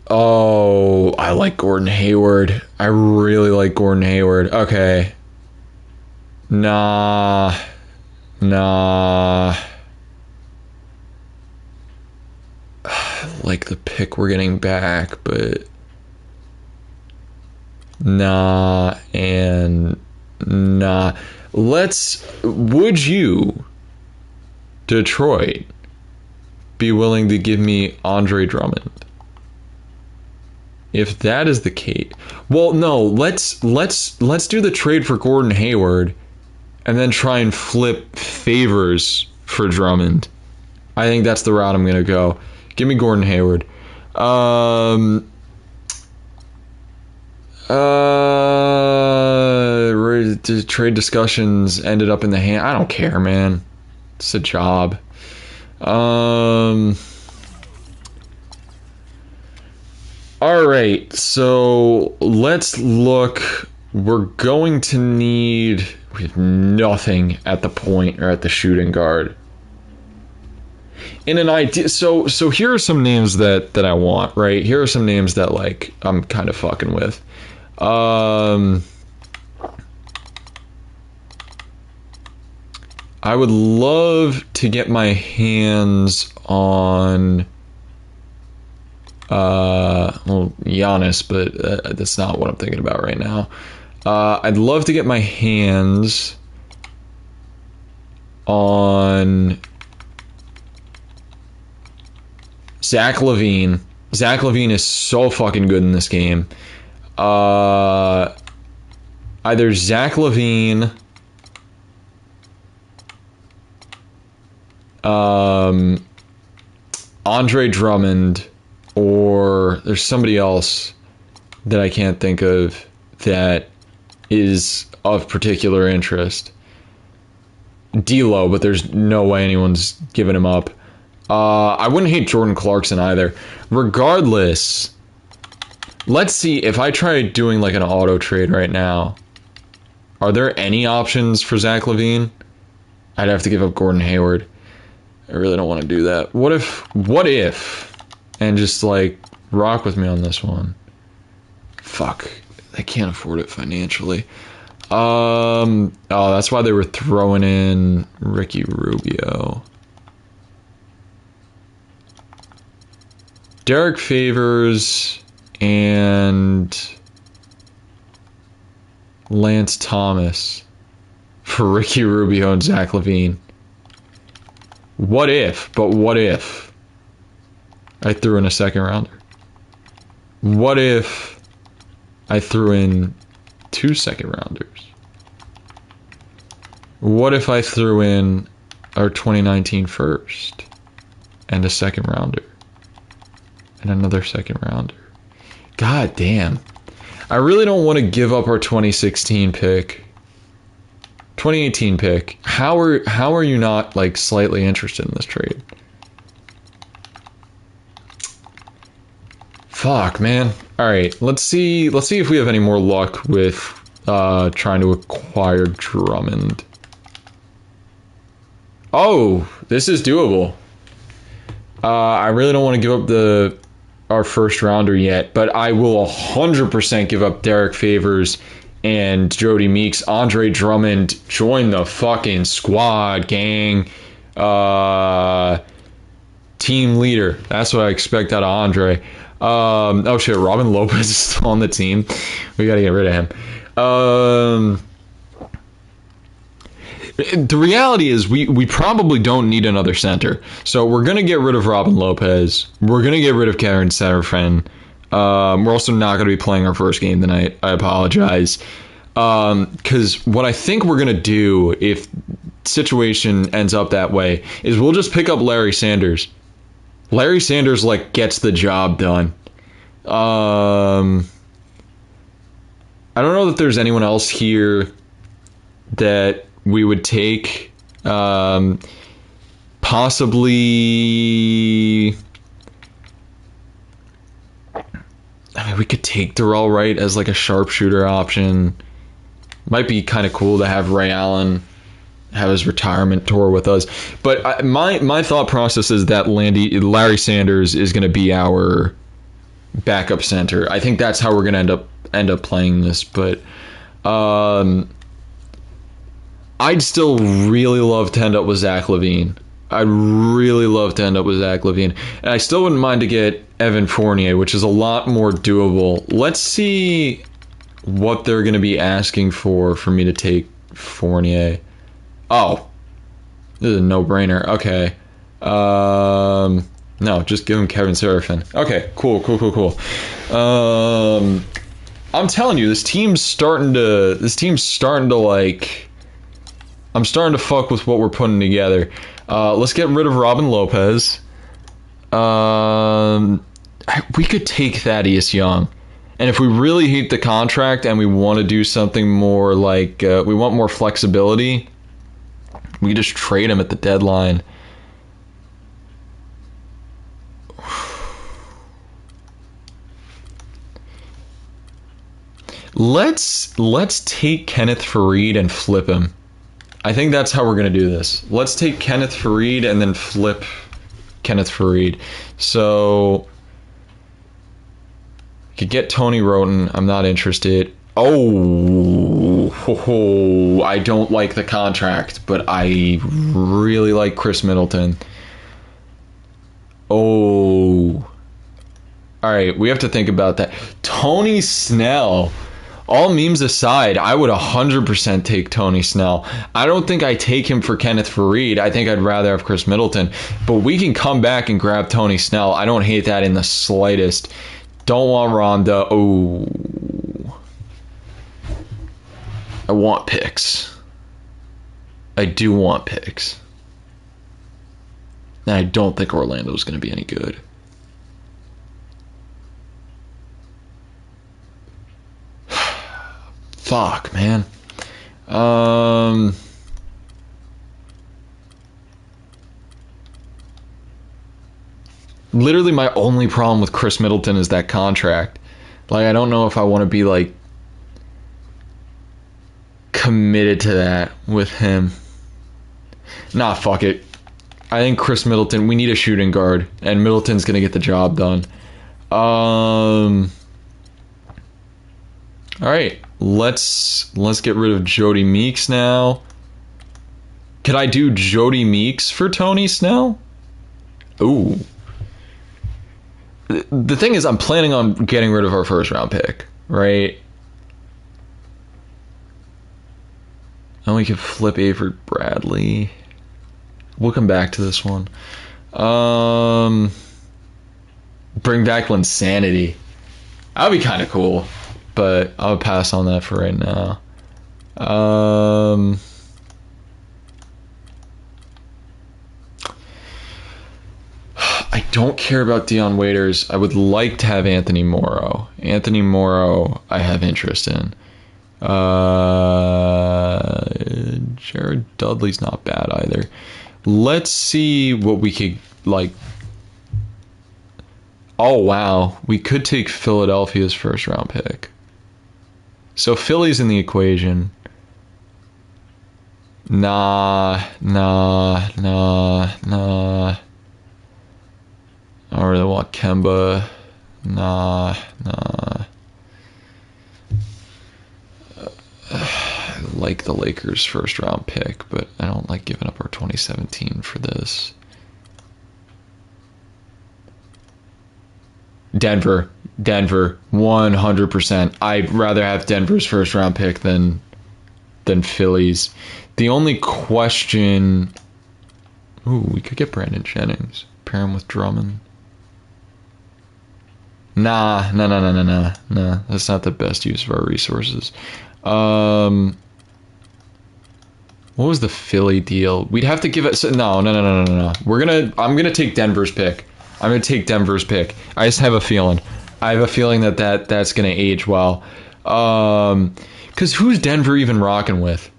Oh, I like Gordon Hayward. I really like Gordon Hayward. Okay. Nah. I like the pick we're getting back, but nah and nah. Would you, Detroit, be willing to give me Andre Drummond? If that is the case, well, no. Let's do the trade for Gordon Hayward, and then try and flip Favors for Drummond. I think that's the route I'm gonna go. Give me Gordon Hayward. Trade discussions ended up in the hand. I don't care, man. It's a job. All right, so let's look. We're going to need. We have nothing at the point or at the shooting guard. In an idea, so here are some names that I want. Right, here are some names that like I'm kind of fucking with. I would love to get my hands on Giannis, but that's not what I'm thinking about right now. I'd love to get my hands on Zach LaVine. Zach LaVine is so fucking good in this game. Either Zach LaVine, Andre Drummond, or there's somebody else that I can't think of that is of particular interest. D'Lo, but there's no way anyone's giving him up. I wouldn't hate Jordan Clarkson either. Regardless, let's see if I try doing like an auto trade right now. Are there any options for Zach LaVine? I'd have to give up Gordon Hayward. I really don't want to do that. What if, and just like rock with me on this one. Fuck, I can't afford it financially. Oh, that's why they were throwing in Ricky Rubio. Derek Favors and Lance Thomas for Ricky Rubio and Zach LaVine. What if I threw in a second rounder? What if I threw in 2 second rounders? What if I threw in our 2019 first and a second rounder and another second rounder? God damn. I really don't want to give up our 2016 pick. 2018 pick. How are you not like slightly interested in this trade? Fuck, man. All right, let's see if we have any more luck with trying to acquire Drummond. Oh, this is doable. I really don't want to give up our first rounder yet, but I will 100% give up Derek Favors and Jody Meeks. Andre Drummond, join the fucking squad, gang. Team leader. That's what I expect out of Andre. Oh shit, Robin Lopez is still on the team. We gotta get rid of him. The reality is we probably don't need another center. So we're gonna get rid of Robin Lopez. We're gonna get rid of Karen Serafin. We're also not gonna be playing our first game tonight. I apologize. Because what I think we're gonna do if situation ends up that way is we'll just pick up Larry Sanders. Larry Sanders like gets the job done. I don't know that there's anyone else here that we would take. Possibly. I mean, we could take Darrell Wright as like a sharpshooter option. Might be kind of cool to have Ray Allen have his retirement tour with us. But my thought process is that Larry Sanders is going to be our backup center. I think that's how we're going to end up playing this. But I'd still really love to end up with Zach LaVine. I'd really love to end up with Zach LaVine. And I still wouldn't mind to get Evan Fournier, which is a lot more doable. Let's see what they're going to be asking for me to take Fournier. Oh, this is a no-brainer. Okay. No, just give him Kevin Seraphin. Okay, cool. I'm telling you, this team's starting to like... I'm starting to fuck with what we're putting together. Let's get rid of Robin Lopez. We could take Thaddeus Young. And if we really hate the contract and we want to do something more like... we want more flexibility, we could just trade him at the deadline. Let's take Kenneth Faried and flip him. I think that's how we're going to do this. Let's take Kenneth Faried and then flip Kenneth Faried. So, you could get Tony Roten. I'm not interested. Oh, I don't like the contract, but I really like Chris Middleton. Oh. All right, we have to think about that. Tony Snell. All memes aside, I would 100% take Tony Snell. I don't think I take him for Kenneth Faried. I think I'd rather have Chris Middleton. But we can come back and grab Tony Snell. I don't hate that in the slightest. Don't want Ronda. Oh. I want picks. I do want picks. And I don't think Orlando's going to be any good. Fuck, man. Literally my only problem with Chris Middleton is that contract. Like, I don't know if I want to be, like, committed to that with him. Nah, fuck it. I think Chris Middleton, we need a shooting guard, and Middleton's going to get the job done. All right. Let's get rid of Jody Meeks now. Could I do Jody Meeks for Tony Snell? Ooh. The thing is, I'm planning on getting rid of our first round pick, right? And we could flip Avery Bradley. We'll come back to this one. Bring back Linsanity. That would be kind of cool. But I'll pass on that for right now. I don't care about Dion Waiters. I would like to have Anthony Morrow. Anthony Morrow, I have interest in. Jared Dudley's not bad either. Let's see what we could, like... Oh, wow. We could take Philadelphia's first round pick. So Philly's in the equation. Nah. I don't really want Kemba. Nah. I like the Lakers' first round pick, but I don't like giving up our 2017 for this. Denver, 100%. I'd rather have Denver's first round pick than Philly's. The only question... Ooh, we could get Brandon Jennings. Pair him with Drummond. Nah. That's not the best use of our resources. What was the Philly deal? We'd have to give it. No. I'm gonna take Denver's pick. I'm gonna take Denver's pick. I just have a feeling. I have a feeling that's gonna age well. Because who's Denver even rocking with?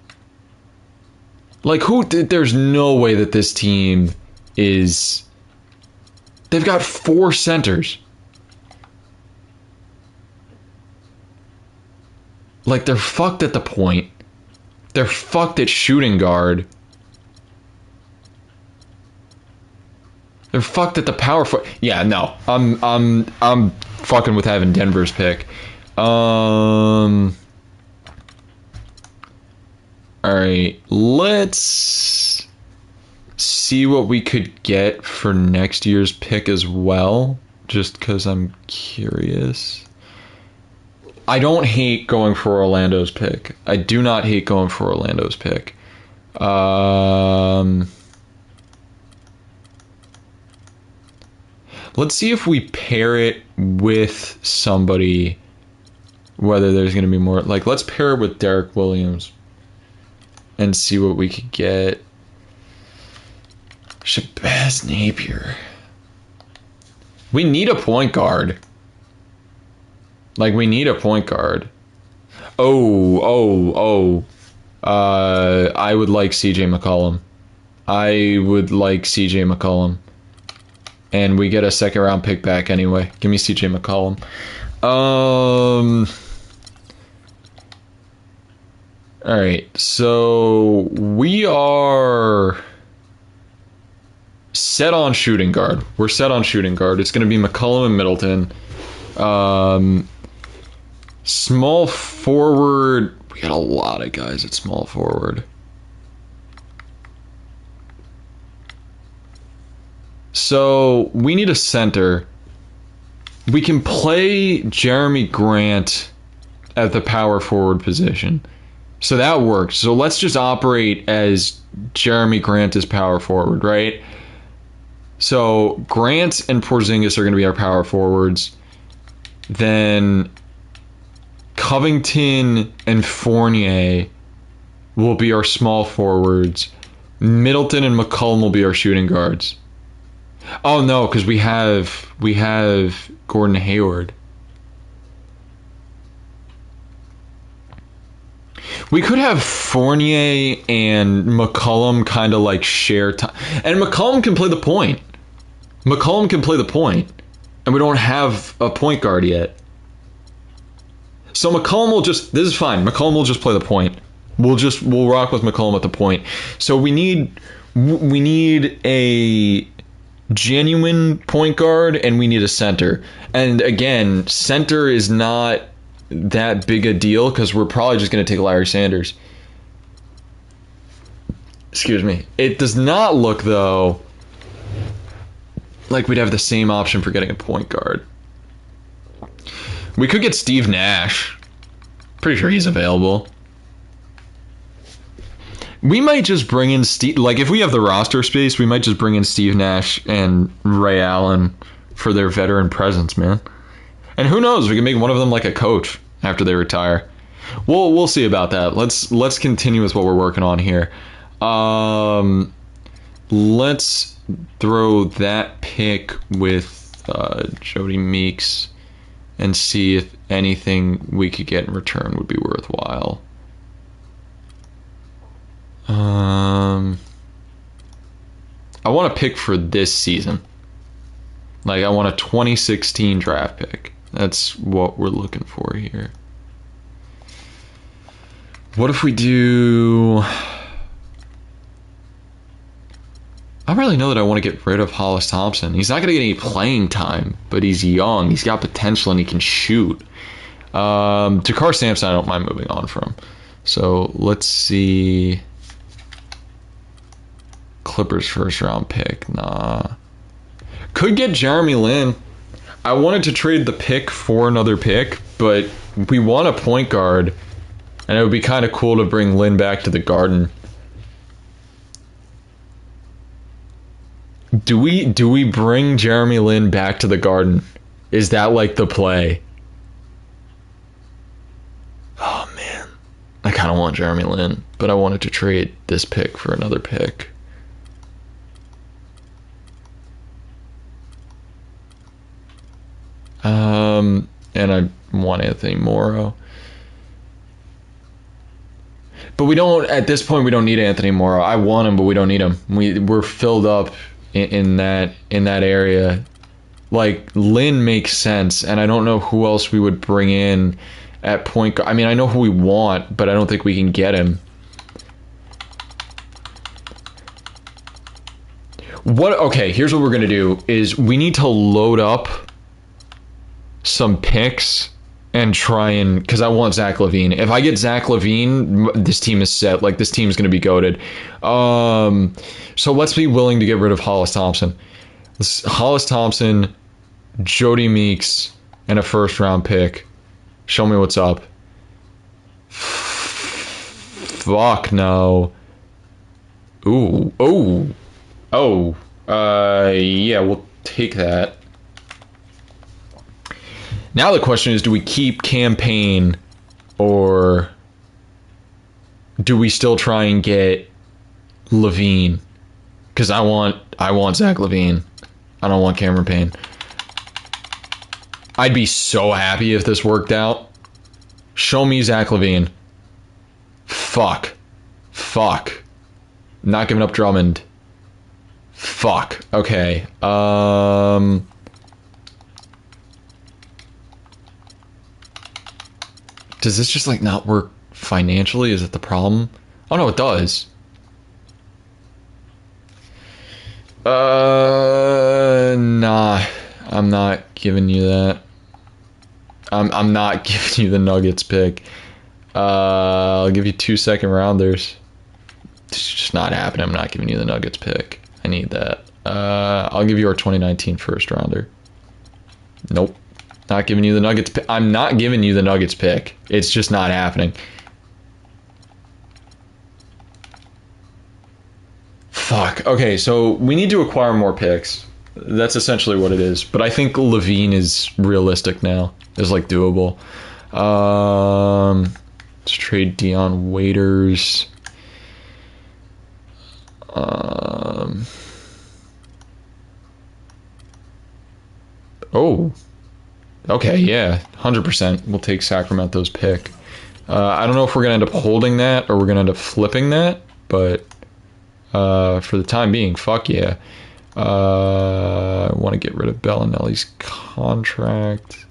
Like, who? There's no way that this team is. They've got 4 centers. Like, they're fucked at the point. They're fucked at shooting guard. They're fucked at the power forward. Yeah, no. I'm fucking with having Denver's pick. Alright, let's see what we could get for next year's pick as well. Just because I'm curious. I don't hate going for Orlando's pick. I do not hate going for Orlando's pick. Let's see if we pair it with somebody, whether there's going to be more. Like, let's pair it with Derek Williams and see what we could get. Shabazz Napier. We need a point guard. Like, we need a point guard. I would like CJ McCollum. And we get a 2nd round pick back anyway. Give me CJ McCollum. Alright, so we are set on shooting guard. We're set on shooting guard. It's going to be McCollum and Middleton. Small forward. We got a lot of guys at small forward. So we need a center. We can play Jeremy Grant at the power forward position. So that works. So let's just operate as Jeremy Grant as power forward, right? So Grant and Porzingis are going to be our power forwards. Then Covington and Fournier will be our small forwards. Middleton and McCollum will be our shooting guards. Oh no, because we have Gordon Hayward. We could have Fournier and McCollum kind of like share time, and McCollum can play the point. And we don't have a point guard yet. So McCollum will just. This is fine. McCollum will just play the point. We'll rock with McCollum at the point. So we need a genuine point guard, and we need a center. And again, center is not that big a deal because we're probably just going to take Larry Sanders. Excuse me. It does not look, though, like we'd have the same option for getting a point guard. We could get Steve Nash. Pretty sure he's available. We might just bring in Steve. Like, if we have the roster space, we might just bring in Steve Nash and Ray Allen for their veteran presence, man. And who knows? We can make one of them like a coach after they retire. We'll see about that. Let's continue with what we're working on here. Let's throw that pick with Jody Meeks and see if anything we could get in return would be worthwhile. I want a pick for this season. Like, I want a 2016 draft pick. That's what we're looking for here. What if we do... I don't really know that I want to get rid of Hollis Thompson. He's not going to get any playing time, but he's young. He's got potential and he can shoot. Takar Sampson, I don't mind moving on from. So let's see. Clippers 1st round pick. Nah. Could get Jeremy Lin. I wanted to trade the pick for another pick, but we want a point guard, and it would be kind of cool to bring Lin back to the Garden. Do we bring Jeremy Lin back to the Garden? Is that like the play? Oh man. I kind of want Jeremy Lin, but I wanted to trade this pick for another pick. And I want Anthony Morrow. But we don't, at this point, we don't need Anthony Morrow. I want him, but we don't need him. We're filled up in that area. Like, Lin makes sense, and I don't know who else we would bring in at point guard. I mean, I know who we want, but I don't think we can get him. Okay, here's what we're gonna do is we need to load up some picks and try and, because I want Zach LaVine. If I get Zach LaVine, this team is set. Like, this team is going to be goated. So let's be willing to get rid of Hollis Thompson. Hollis Thompson, Jody Meeks, and a first-round pick. Show me what's up. Fuck no. Ooh. Yeah, we'll take that. Now the question is, do we keep Campaign, or do we still try and get LaVine? Because I want Zach LaVine. I don't want Cameron Payne. I'd be so happy if this worked out. Show me Zach LaVine. Fuck. Not giving up Drummond. Fuck. Okay. Does this just like not work financially? Is it the problem? Oh no, it does. Nah. I'm not giving you that. I'm not giving you the Nuggets pick. I'll give you 2 second rounders. It's just not happening. I'm not giving you the Nuggets pick. I need that. I'll give you our 2019 first rounder. Nope. Not giving you the Nuggets pick. I'm not giving you the Nuggets pick. It's just not happening. Fuck. Okay, so we need to acquire more picks. That's essentially what it is. But I think LaVine is realistic now. Is like doable. Let's trade Dion Waiters. Oh. Okay, yeah, 100%. We'll take Sacramento's pick. I don't know if we're going to end up holding that or we're going to end up flipping that, but for the time being, fuck yeah. I want to get rid of Bellinelli's contract.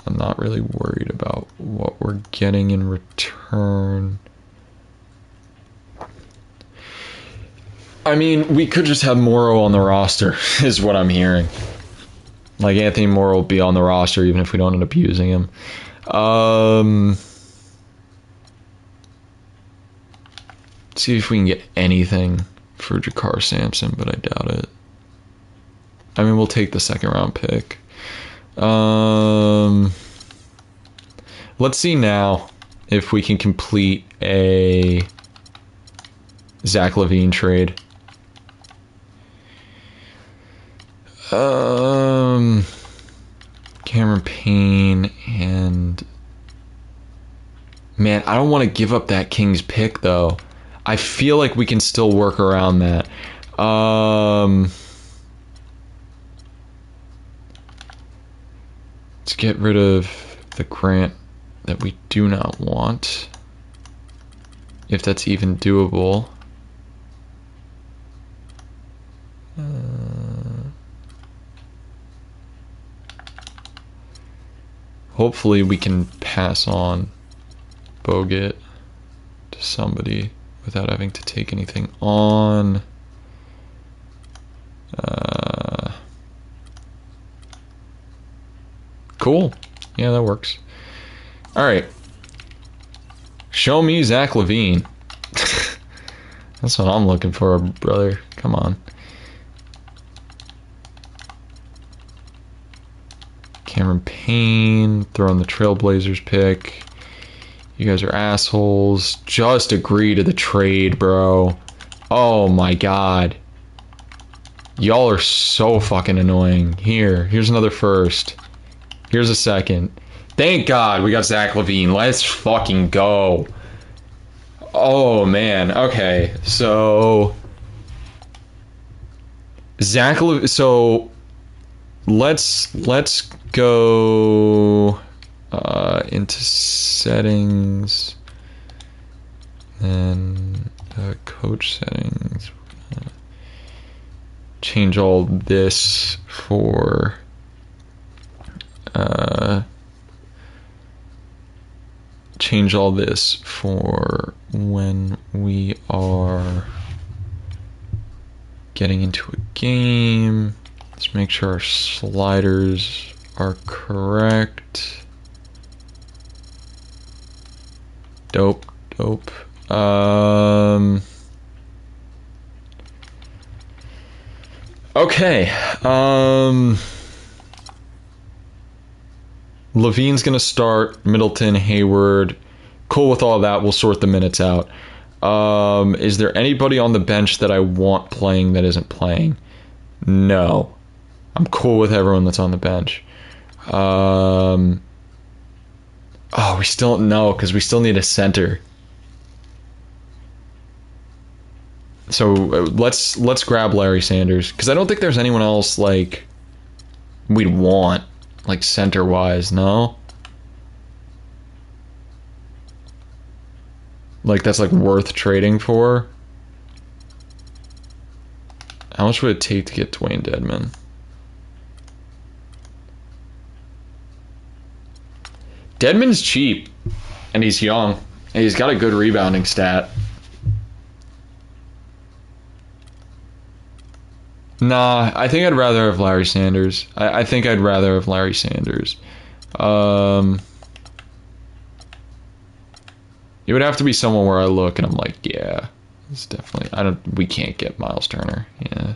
I'm not really worried about what we're getting in return. I mean, we could just have Morrow on the roster, is what I'm hearing. Like, Anthony Morrow will be on the roster even if we don't end up using him. See if we can get anything for Jakar Sampson, but I doubt it. I mean, we'll take the second round pick. Let's see now if we can complete a Zach LaVine trade. Cameron Payne and... Man, I don't want to give up that Kings pick, though. I feel like we can still work around that. Let's get rid of the Grant that we do not want. If that's even doable. Hopefully we can pass on Bogut to somebody without having to take anything on. Cool. Yeah, that works. All right. Show me Zach LaVine. That's what I'm looking for, brother. Come on. Cameron Payne, throwing the Trailblazers pick. You guys are assholes. Just agree to the trade, bro. Oh my god. Y'all are so fucking annoying. Here's another first. Here's a second. Thank God we got Zach LaVine. Let's fucking go. Oh man. Okay. So so let's go into settings and coach settings. Change all this for change all this for when we are getting into a game. Let's make sure our sliders are correct. Dope. Okay. LaVine's gonna start. Middleton, Hayward. Cool with all that. We'll sort the minutes out. Is there anybody on the bench that I want playing that isn't playing? No. I'm cool with everyone that's on the bench. Oh, we still don't know because we still need a center. So let's grab Larry Sanders because I don't think there's anyone else like we'd want like center wise. No, like that's like worth trading for. How much would it take to get Dwayne Dedmon? Dedmon's cheap and he's young and he's got a good rebounding stat. Nah, I think I'd rather have Larry Sanders. I think I'd rather have Larry Sanders. It would have to be someone where I look and I'm like, yeah, it's definitely. We can't get Miles Turner. Yeah.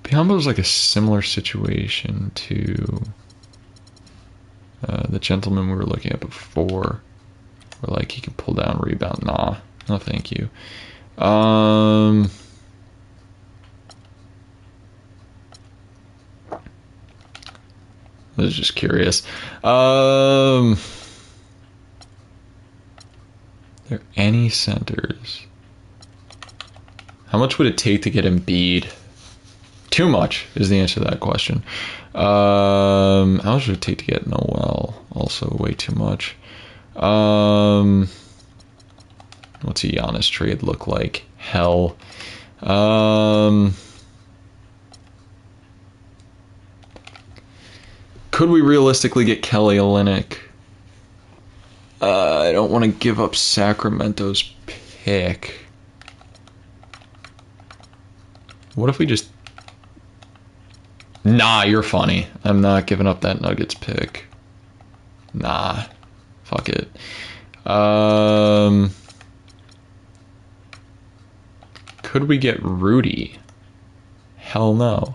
Biombo's like a similar situation to the gentleman we were looking at before. Where like he can pull down, rebound. Nah, no thank you. I was just curious. Are there any centers? How much would it take to get Embiid? Too much is the answer to that question. How much would it take to get Noel? Also way too much. What's a Giannis trade look like? Hell. Could we realistically get Kelly Olynyk? I don't want to give up Sacramento's pick. What if we just... Nah, you're funny. I'm not giving up that Nuggets pick. Nah. Fuck it. Could we get Rudy? Hell no.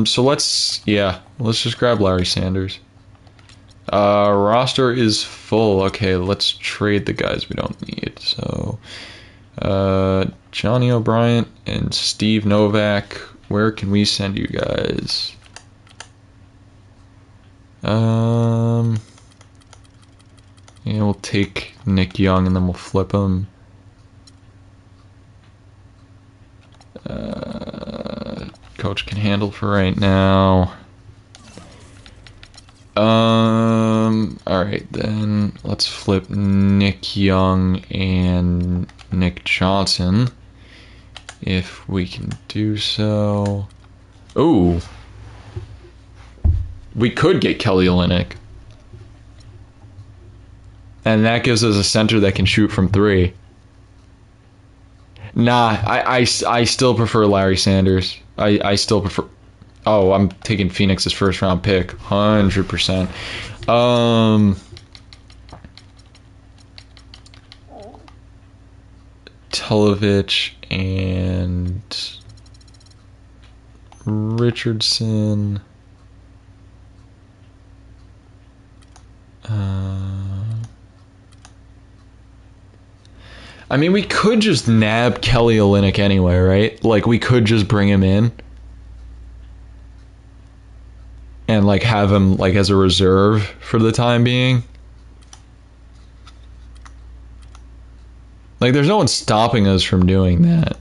So let's just grab Larry Sanders. Roster is full. Okay, let's trade the guys we don't need. So, Johnny O'Brien and Steve Novak. Where can we send you guys? Yeah, we'll take Nick Young and then we'll flip him. Coach can handle for right now. Alright, then let's flip Nick Young and Nick Johnson. If we can do so. Ooh. We could get Kelly Olynyk. And that gives us a center that can shoot from three. Nah, I still prefer Larry Sanders. I still prefer... Oh, I'm taking Phoenix's first round pick. 100%. Telovich and Richardson. I mean, we could just nab Kelly Olynyk anyway, right? Like, we could just bring him in and like have him like as a reserve for the time being. Like, there's no one stopping us from doing that.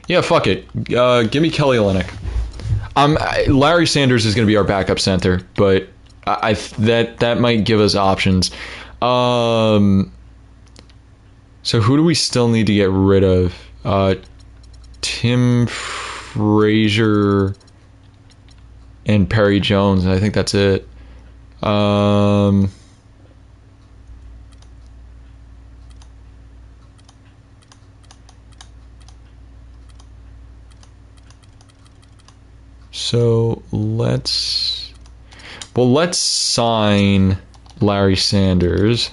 Yeah, fuck it. Give me Kelly Olynyk. Larry Sanders is going to be our backup center, but that might give us options. So who do we still need to get rid of? Tim Frazier and Perry Jones. I think that's it. So let's sign Larry Sanders.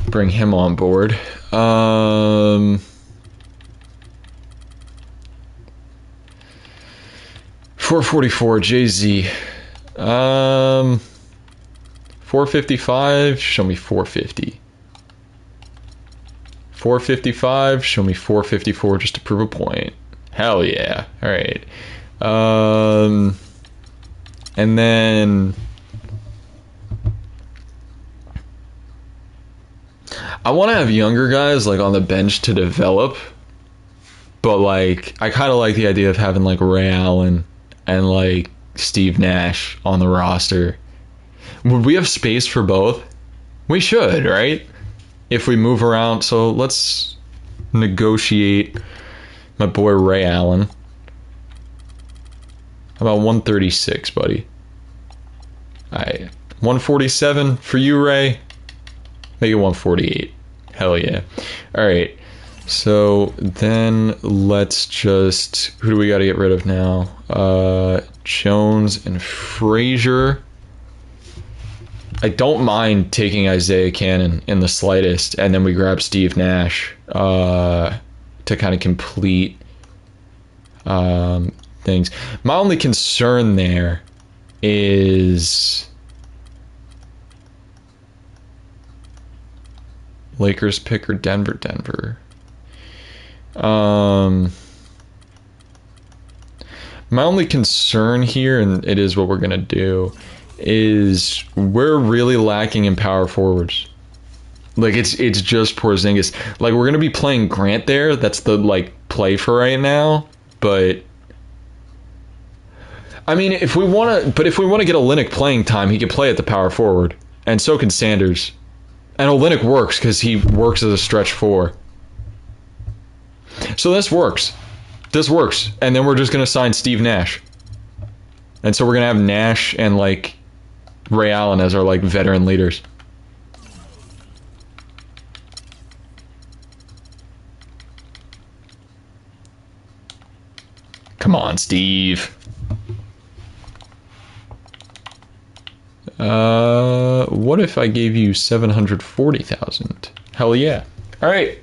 Bring him on board. 444 Jay-Z. 455, show me 450. 455, show me 454 just to prove a point. Hell yeah. All right. And then I want to have younger guys like on the bench to develop, but like I kind of like the idea of having like Ray Allen and like Steve Nash on the roster. Would we have space for both? We should, right? If we move around. So let's negotiate my boy Ray Allen. How about 136, buddy? Alright. 147 for you, Ray. Make it 148. Hell yeah. Alright. So then let's just... Who do we got to get rid of now? Jones and Frazier. I don't mind taking Isaiah Cannon in the slightest, and then we grab Steve Nash to kind of complete things. My only concern there is Lakers pick or Denver. My only concern here, and it is what we're going to do, is we're really lacking in power forwards. Like, it's just Porzingis. Like, we're going to be playing Grant there. That's the, like, play for right now. But, I mean, if we want to get Olynyk playing time, he can play at the power forward. And so can Sanders. And Olynyk works because he works as a stretch four. So this works. And then we're just going to sign Steve Nash. And so we're going to have Nash and, like, Ray Allen as our, like, veteran leaders. Come on, Steve. What if I gave you 740,000? Hell yeah. All right.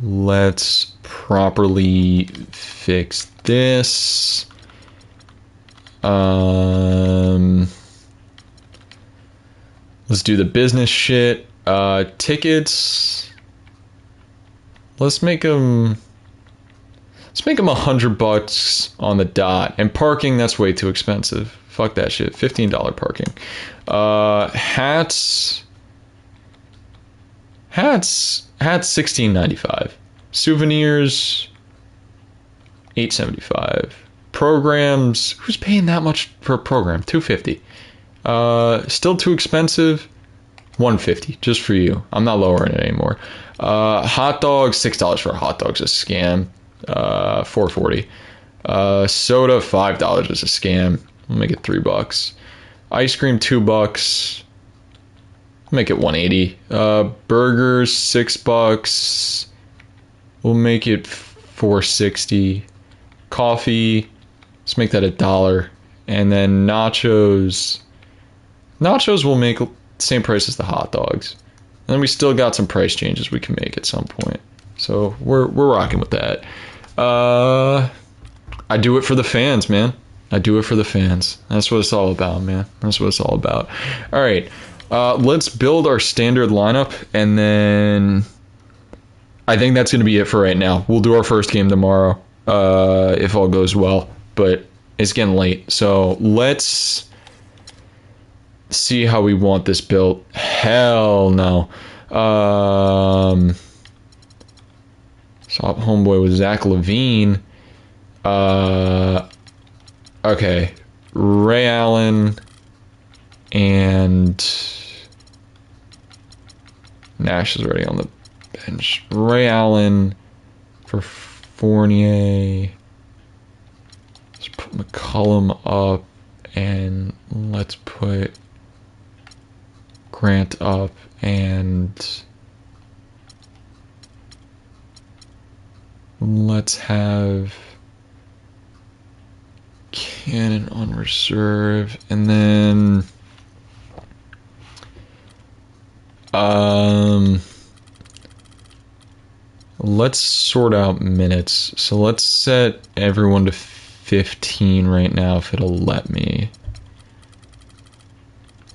Let's properly fix this. Let's do the business shit. Tickets. Let's make them $100 on the dot. And parking, that's way too expensive. Fuck that shit. $15 parking. Hats $16.95. Souvenirs $8.75. Programs, who's paying that much for a program? $2.50. Still too expensive. $1.50 just for you. I'm not lowering it anymore. Hot dogs, $6 for a hot dog's a scam. $4.40. Soda, $5 is a scam. We'll make it $3. Ice cream, $2. Make it $1.80. Burgers, $6. We'll make it $4.60. Coffee, let's make that $1. And then nachos will make the same price as the hot dogs. And then we still got some price changes we can make at some point. So we're rocking with that. I do it for the fans, man. I do it for the fans. That's what it's all about, man. That's what it's all about. All right. Let's build our standard lineup, and then I think that's going to be it for right now. We'll do our first game tomorrow, if all goes well. But it's getting late, so let's see how we want this built. Hell no. Swap homeboy with Zach LaVine. Okay. Ray Allen and Nash is already on the bench. Ray Allen for Fournier. Let's put McCollum up, and let's put Grant up, and let's have Cannon on reserve, and then let's sort out minutes. So let's set everyone to 15 right now if it'll let me.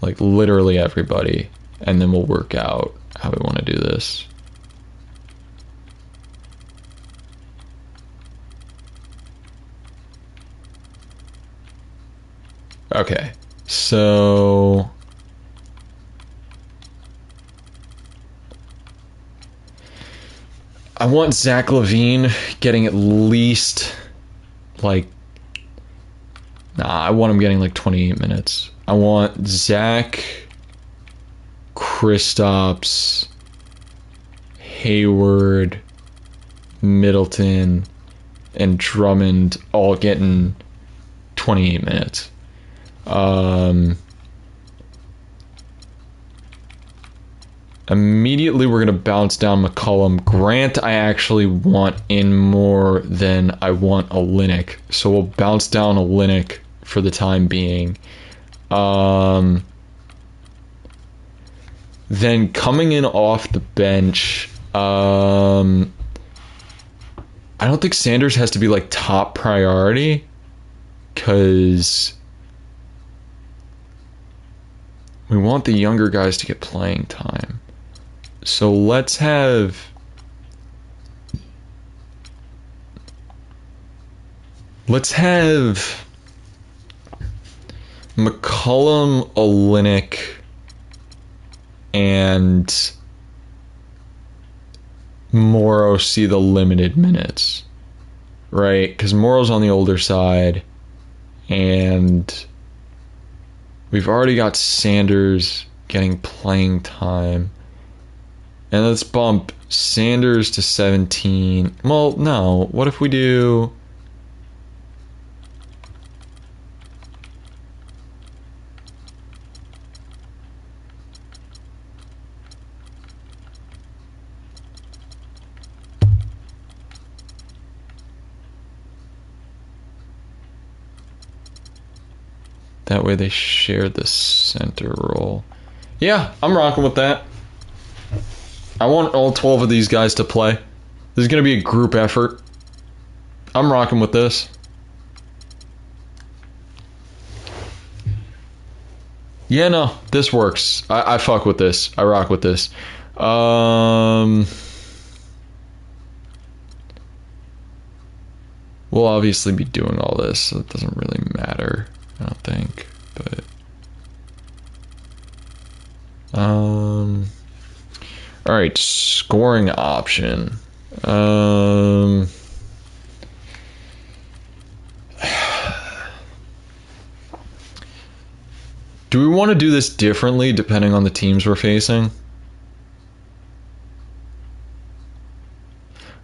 Like literally everybody, and then we'll work out how we want to do this. Okay, so I want Zach LaVine getting at least like, I want him getting like 28 minutes. I want Zach, Kristaps, Hayward, Middleton, and Drummond all getting 28 minutes. Immediately we're going to bounce down McCollum. Grant I actually want in more than I want Olynyk, so we'll bounce down Olynyk for the time being. Then coming in off the bench, I don't think Sanders has to be like top priority, because we want the younger guys to get playing time. So let's have McCollum, Olynyk, and Morrow see the limited minutes, right? Because Morrow's on the older side, and we've already got Sanders getting playing time. And let's bump Sanders to 17. Well, no. What if we do... That way they share the center role. Yeah, I'm rocking with that. I want all 12 of these guys to play. This is going to be a group effort. I'm rocking with this. Yeah, no, this works. I fuck with this. I rock with this. We'll obviously be doing all this, so it doesn't really matter, I don't think. But all right, scoring option. Do we want to do this differently depending on the teams we're facing?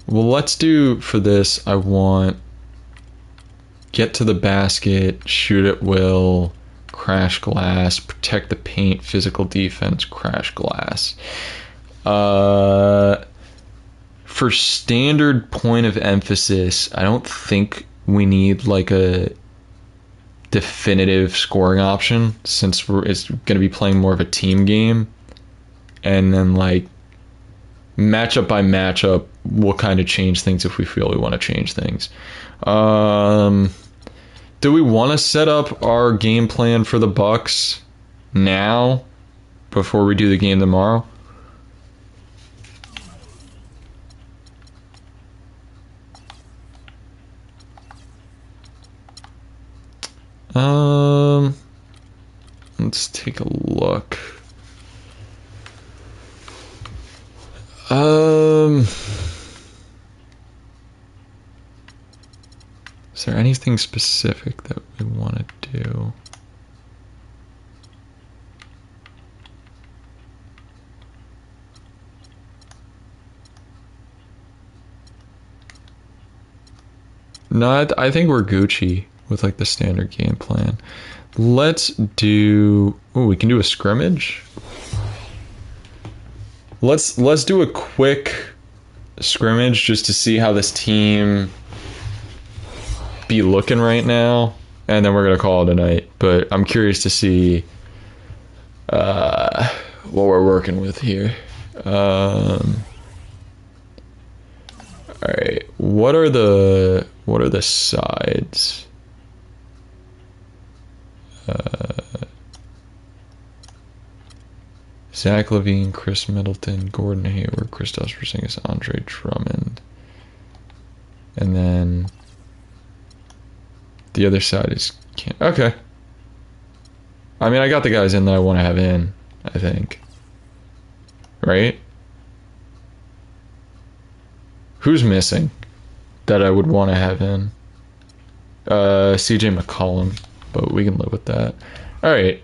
Well, let's do for this, I want get to the basket, shoot at will, crash glass, protect the paint, physical defense, crash glass. For standard point of emphasis, I don't think we need like a definitive scoring option, since it's going to be playing more of a team game. And then like matchup by matchup, we'll kind of change things if we feel we want to change things. Do we want to set up our game plan for the Bucks now before we do the game tomorrow? Let's take a look. Is there anything specific that we want to do? No, I think we're Gucci with like the standard game plan. Let's do. Oh, we can do a scrimmage. Let's do a quick scrimmage just to see how this team be looking right now, and then we're gonna call it a night. But I'm curious to see what we're working with here. All right, what are the sides? Zach LaVine, Chris Middleton, Gordon Hayward, Kristaps Porzingis, Andre Drummond, and then the other side is okay. I mean, I got the guys in that I want to have in, I think. Right? Who's missing that I would want to have in? CJ McCollum, but we can live with that. All right.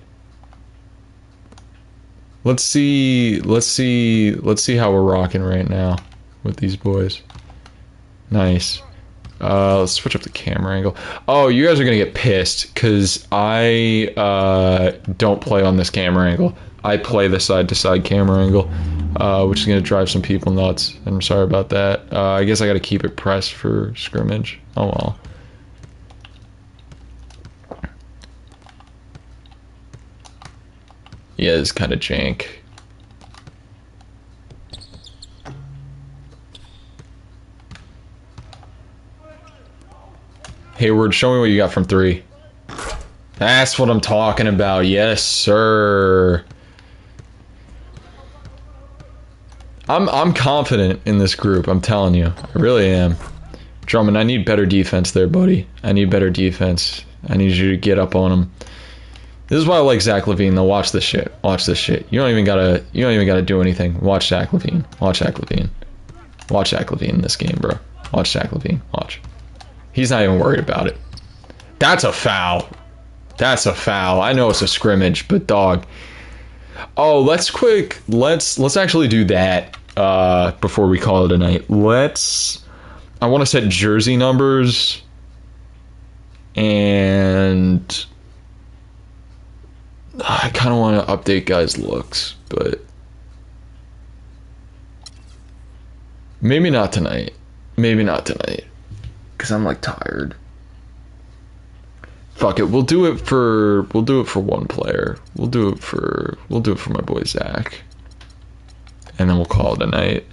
Let's see how we're rocking right now with these boys. Nice. Let's switch up the camera angle. Oh, you guys are gonna get pissed because I don't play on this camera angle. I play the side-to-side camera angle, which is gonna drive some people nuts. I'm sorry about that. I guess I gotta keep it pressed for scrimmage. Oh well. Yeah, it's kind of jank. Hayward, show me what you got from three. That's what I'm talking about. Yes, sir. I'm confident in this group. I'm telling you, I really am. Drummond, I need better defense there, buddy. I need better defense. I need you to get up on him. This is why I like Zach LaVine, though. Watch this shit. Watch this shit. You don't even gotta do anything. Watch Zach LaVine. Watch Zach LaVine. Watch Zach LaVine in this game, bro. Watch Zach LaVine. Watch. He's not even worried about it. That's a foul. That's a foul. I know it's a scrimmage, but dog. Oh, let's actually do that before we call it a night. I want to set jersey numbers and I kind of want to update guys' looks, but maybe not tonight. Maybe not tonight. Because I'm like tired. Fuck it. We'll do it for one player. We'll do it for my boy Zach. And then we'll call it a night.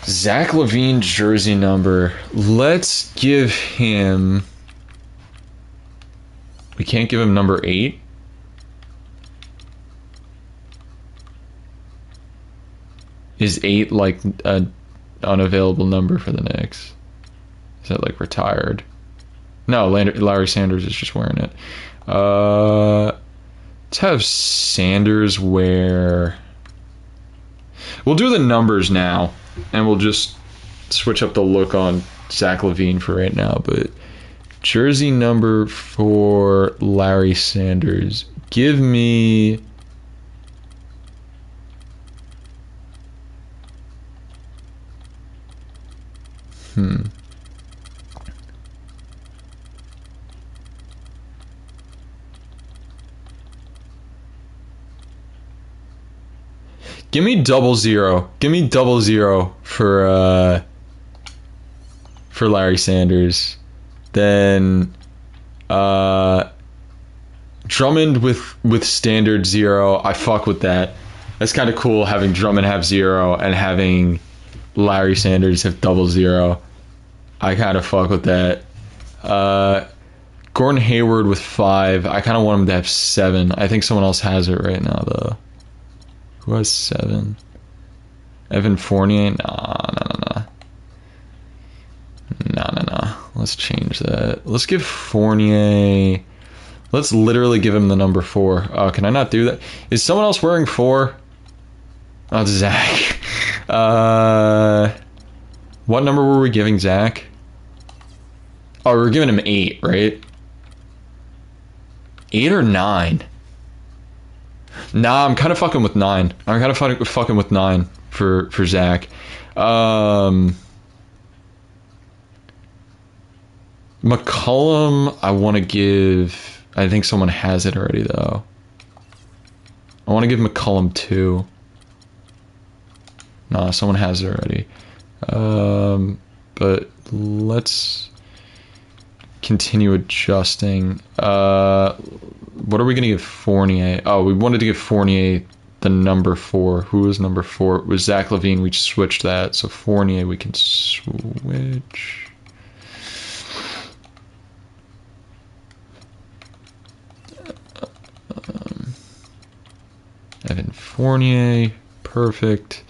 Zach LaVine jersey number. Let's give him. We can't give him number 8. Is 8 like an unavailable number for the Knicks? Is that like retired? No, Larry Sanders is just wearing it. Let's have Sanders wear. We'll do the numbers now, and we'll just switch up the look on Zach LaVine for right now. But jersey number for Larry Sanders. Give me. Give me 00. Give me 00 for Larry Sanders. Then Drummond with standard 0. I fuck with that. That's kind of cool having Drummond have 0 and having Larry Sanders have double 0. I kind of fuck with that. Gordon Hayward with 5. I kind of want him to have 7. I think someone else has it right now, though. Who has 7? Evan Fournier? Nah. Let's change that. Let's give Fournier... Let's literally give him the number 4. Oh, can I not do that? Is someone else wearing 4? Oh, it's Zach. What number were we giving Zach? Oh, we were giving him 8, right? 8 or 9? Nah, I'm kind of fucking with 9. I'm kind of fucking with 9 for Zach. McCollum, I want to give... I think someone has it already, though. I want to give McCollum 2. Nah, someone has it already. But let's continue adjusting. What are we going to give Fournier? Oh, we wanted to give Fournier the number 4. Who was number 4? It was Zach LaVine. We switched that. So Fournier, we can switch. Evan Fournier, perfect.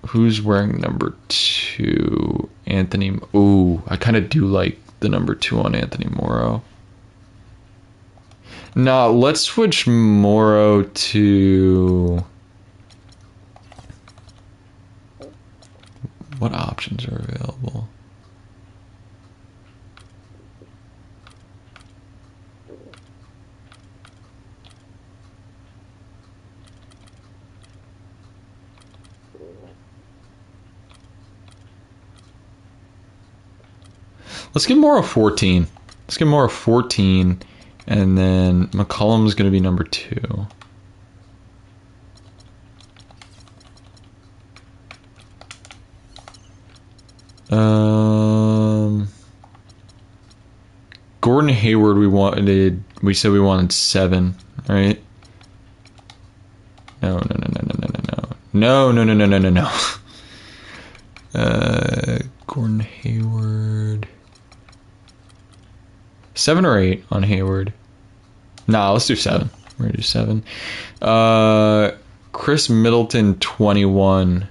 Who's wearing number 2? Anthony. Ooh, I kind of do like the number 2 on Anthony Morrow. Nah, let's switch Morrow to... What options are available? Let's give Morrow 14. Let's give Morrow 14, and then McCollum's going to be number 2. Gordon Hayward, we said we wanted 7, right? No. Gordon Hayward. 7 or 8 on Hayward? Nah, let's do 7. We're gonna do 7. Chris Middleton, 21.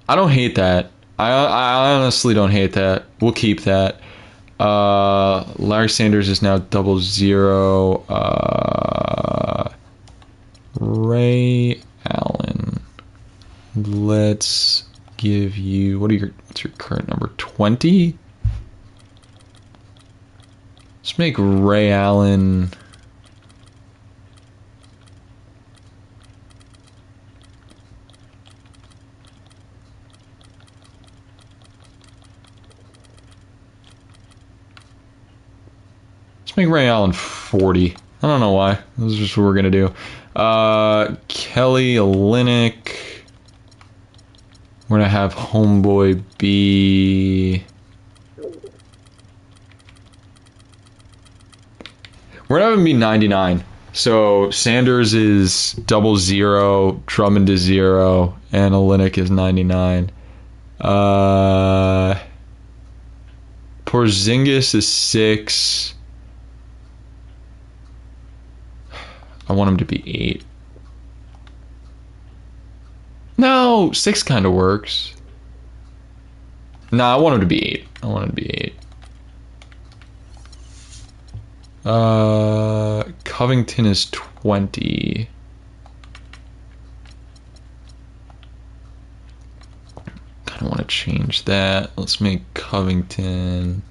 I don't hate that. I honestly don't hate that. We'll keep that. Larry Sanders is now 00. Ray Allen. Let's give you... What's your current number? 20? Let's make Ray Allen... Let's make Ray Allen 40. I don't know why. This is just what we're going to do. Kelly Olynyk. We're going to have Homeboy be... We're going to have him be 99. So Sanders is 00, Drummond is 0, and Olynyk is 99. Porzingis is 6. I want him to be 8. No, 6 kind of works. Nah, I want him to be 8. I want him to be 8. Covington is 20. Kind of want to change that. Let's make Covington...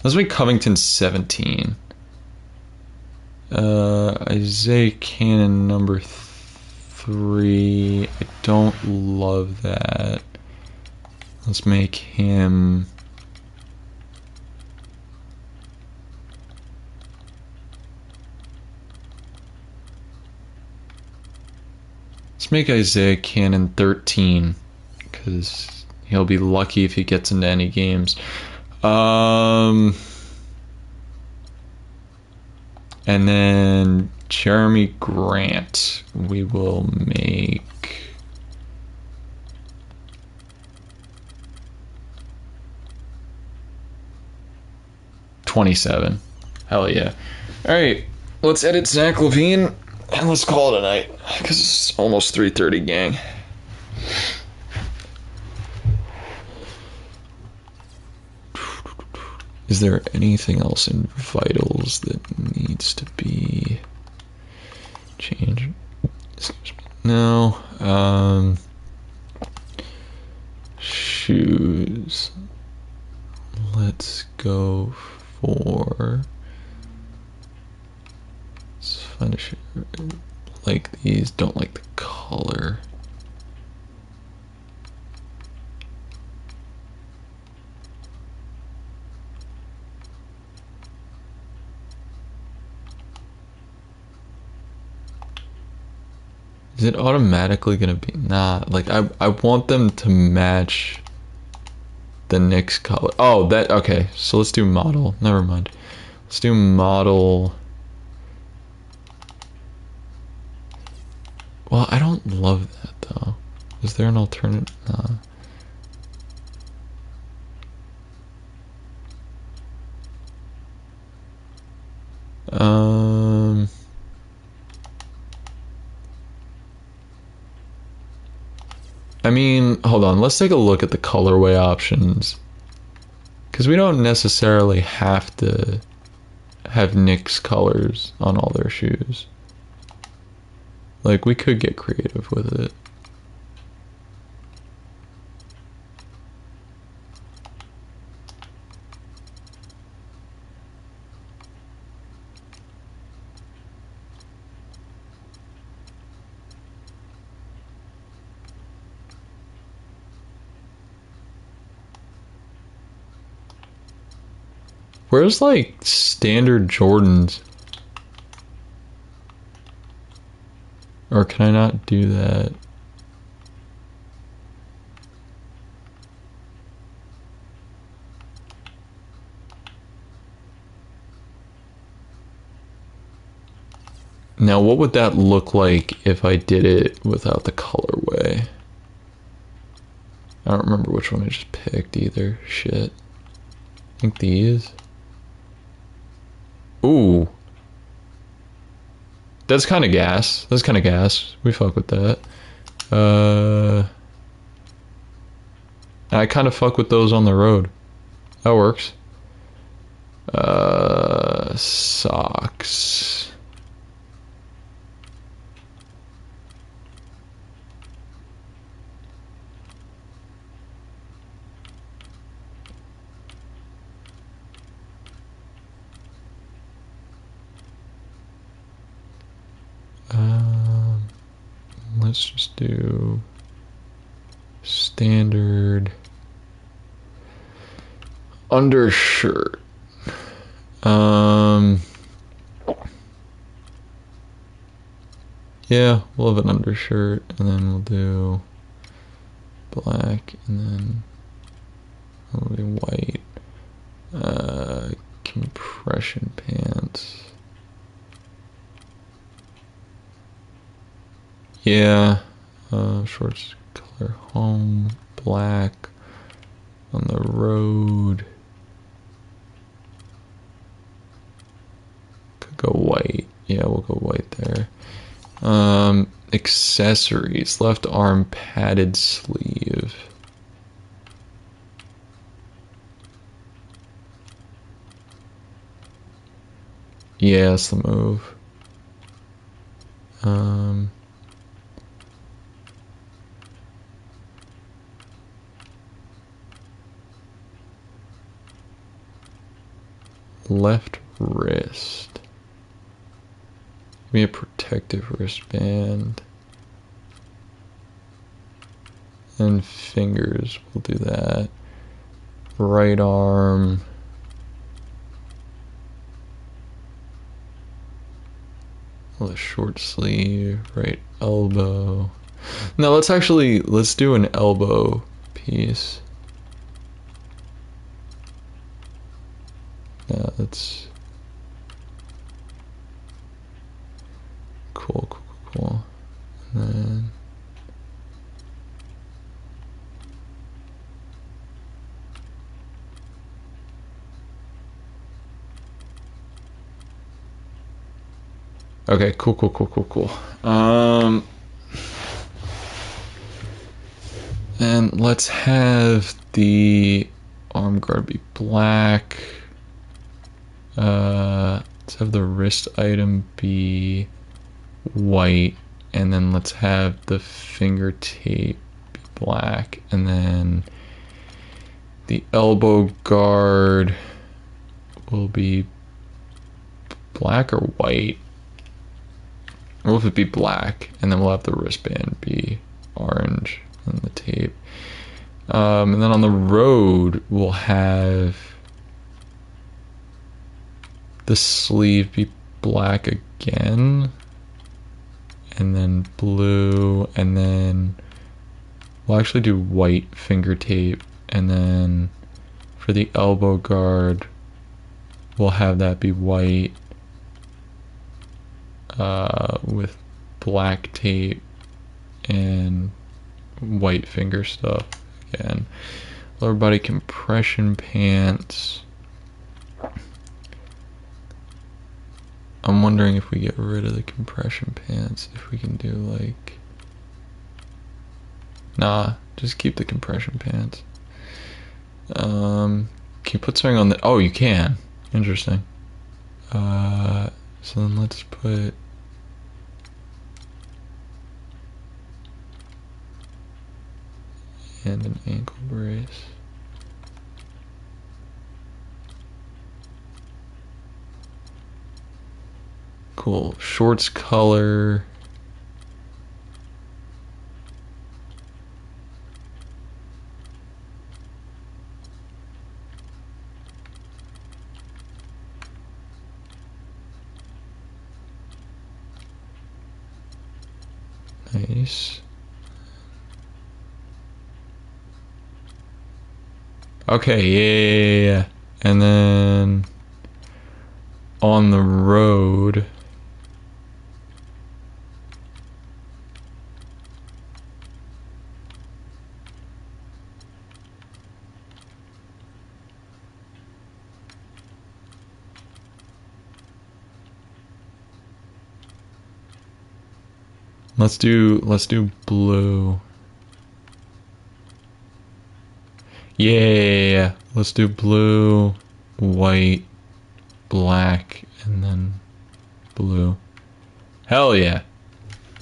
Let's make Covington 17. Isaiah Cannon number 3. I don't love that. Let's make him... Let's make Isaiah Cannon 13. Because He'll be lucky if he gets into any games. And then Jeremy Grant, we will make 27. Hell yeah. All right, let's edit Zach LaVine and let's call it a night because it's almost 3:30, gang. Is there anything else in vitals that needs to be changed? No. Shoes. Let's go for. Let's find a shoe like these. Don't like the color. Is it automatically gonna be? Nah, like I want them to match the Knicks color. Oh, that okay. So let's do model. Never mind. Let's do model. Well, I don't love that though. Is there an alternative? Nah. I mean, hold on. Let's take a look at the colorway options. Because we don't necessarily have to have Knicks colors on all their shoes. Like, we could get creative with it. Where's like standard Jordans? Or can I not do that? Now, what would that look like if I did it without the colorway? I don't remember which one I just picked either. Shit. I think these. Ooh. That's kind of gas. That's kind of gas. We fuck with that. I kind of fuck with those on the road. That works. Socks. Let's just do standard undershirt. Yeah, we'll have an undershirt, and then we'll do black, and then we'll do white. Compression pants. Yeah, shorts color home, black, on the road. Could go white. Yeah, we'll go white there. Accessories, left arm padded sleeve. Yeah, that's the move. Left wrist. Give me a protective wristband. And fingers, we'll do that. Right arm. A short sleeve, right elbow. Now let's do an elbow piece. Yeah, that's cool, cool, cool. And then okay, cool, cool, cool, cool, cool. And let's have the arm guard be black. Let's have the wrist item be white, and then let's have the finger tape be black, and then the elbow guard will be black or white. Or if it be black, and then we'll have the wristband be orange and the tape. And then on the road, we'll have the sleeve be black again, and then blue, and then we'll actually do white finger tape, and then for the elbow guard, we'll have that be white with black tape and white finger stuff again. Lower body compression pants. I'm wondering if we get rid of the compression pants, if we can do like, nah, just keep the compression pants. Can you put something on the, oh, you can, interesting. So then let's put and an ankle brace. Cool. Shorts color. Nice. Okay, yeah. And then on the road, let's do blue. Yeah, let's do blue, white, black, and then blue. Hell yeah.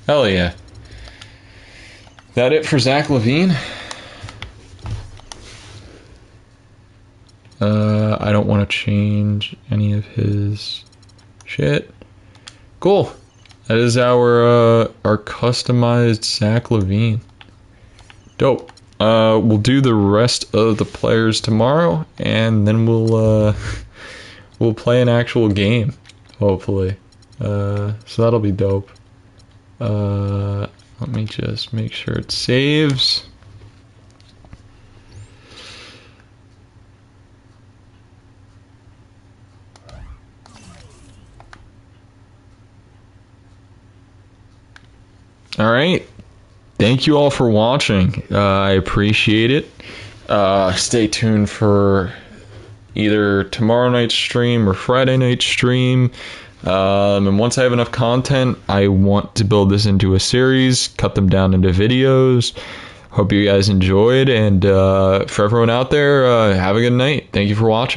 Hell yeah. That it for Zach LaVine? I don't want to change any of his shit. Cool. That is our customized Zach LaVine. Dope. We'll do the rest of the players tomorrow, and then we'll play an actual game, hopefully. So that'll be dope. Let me just make sure it saves. All right. Thank you all for watching. I appreciate it. Stay tuned for either tomorrow night's stream or Friday night's stream. And once I have enough content, I want to build this into a series, cut them down into videos. Hope you guys enjoyed. And for everyone out there, have a good night. Thank you for watching.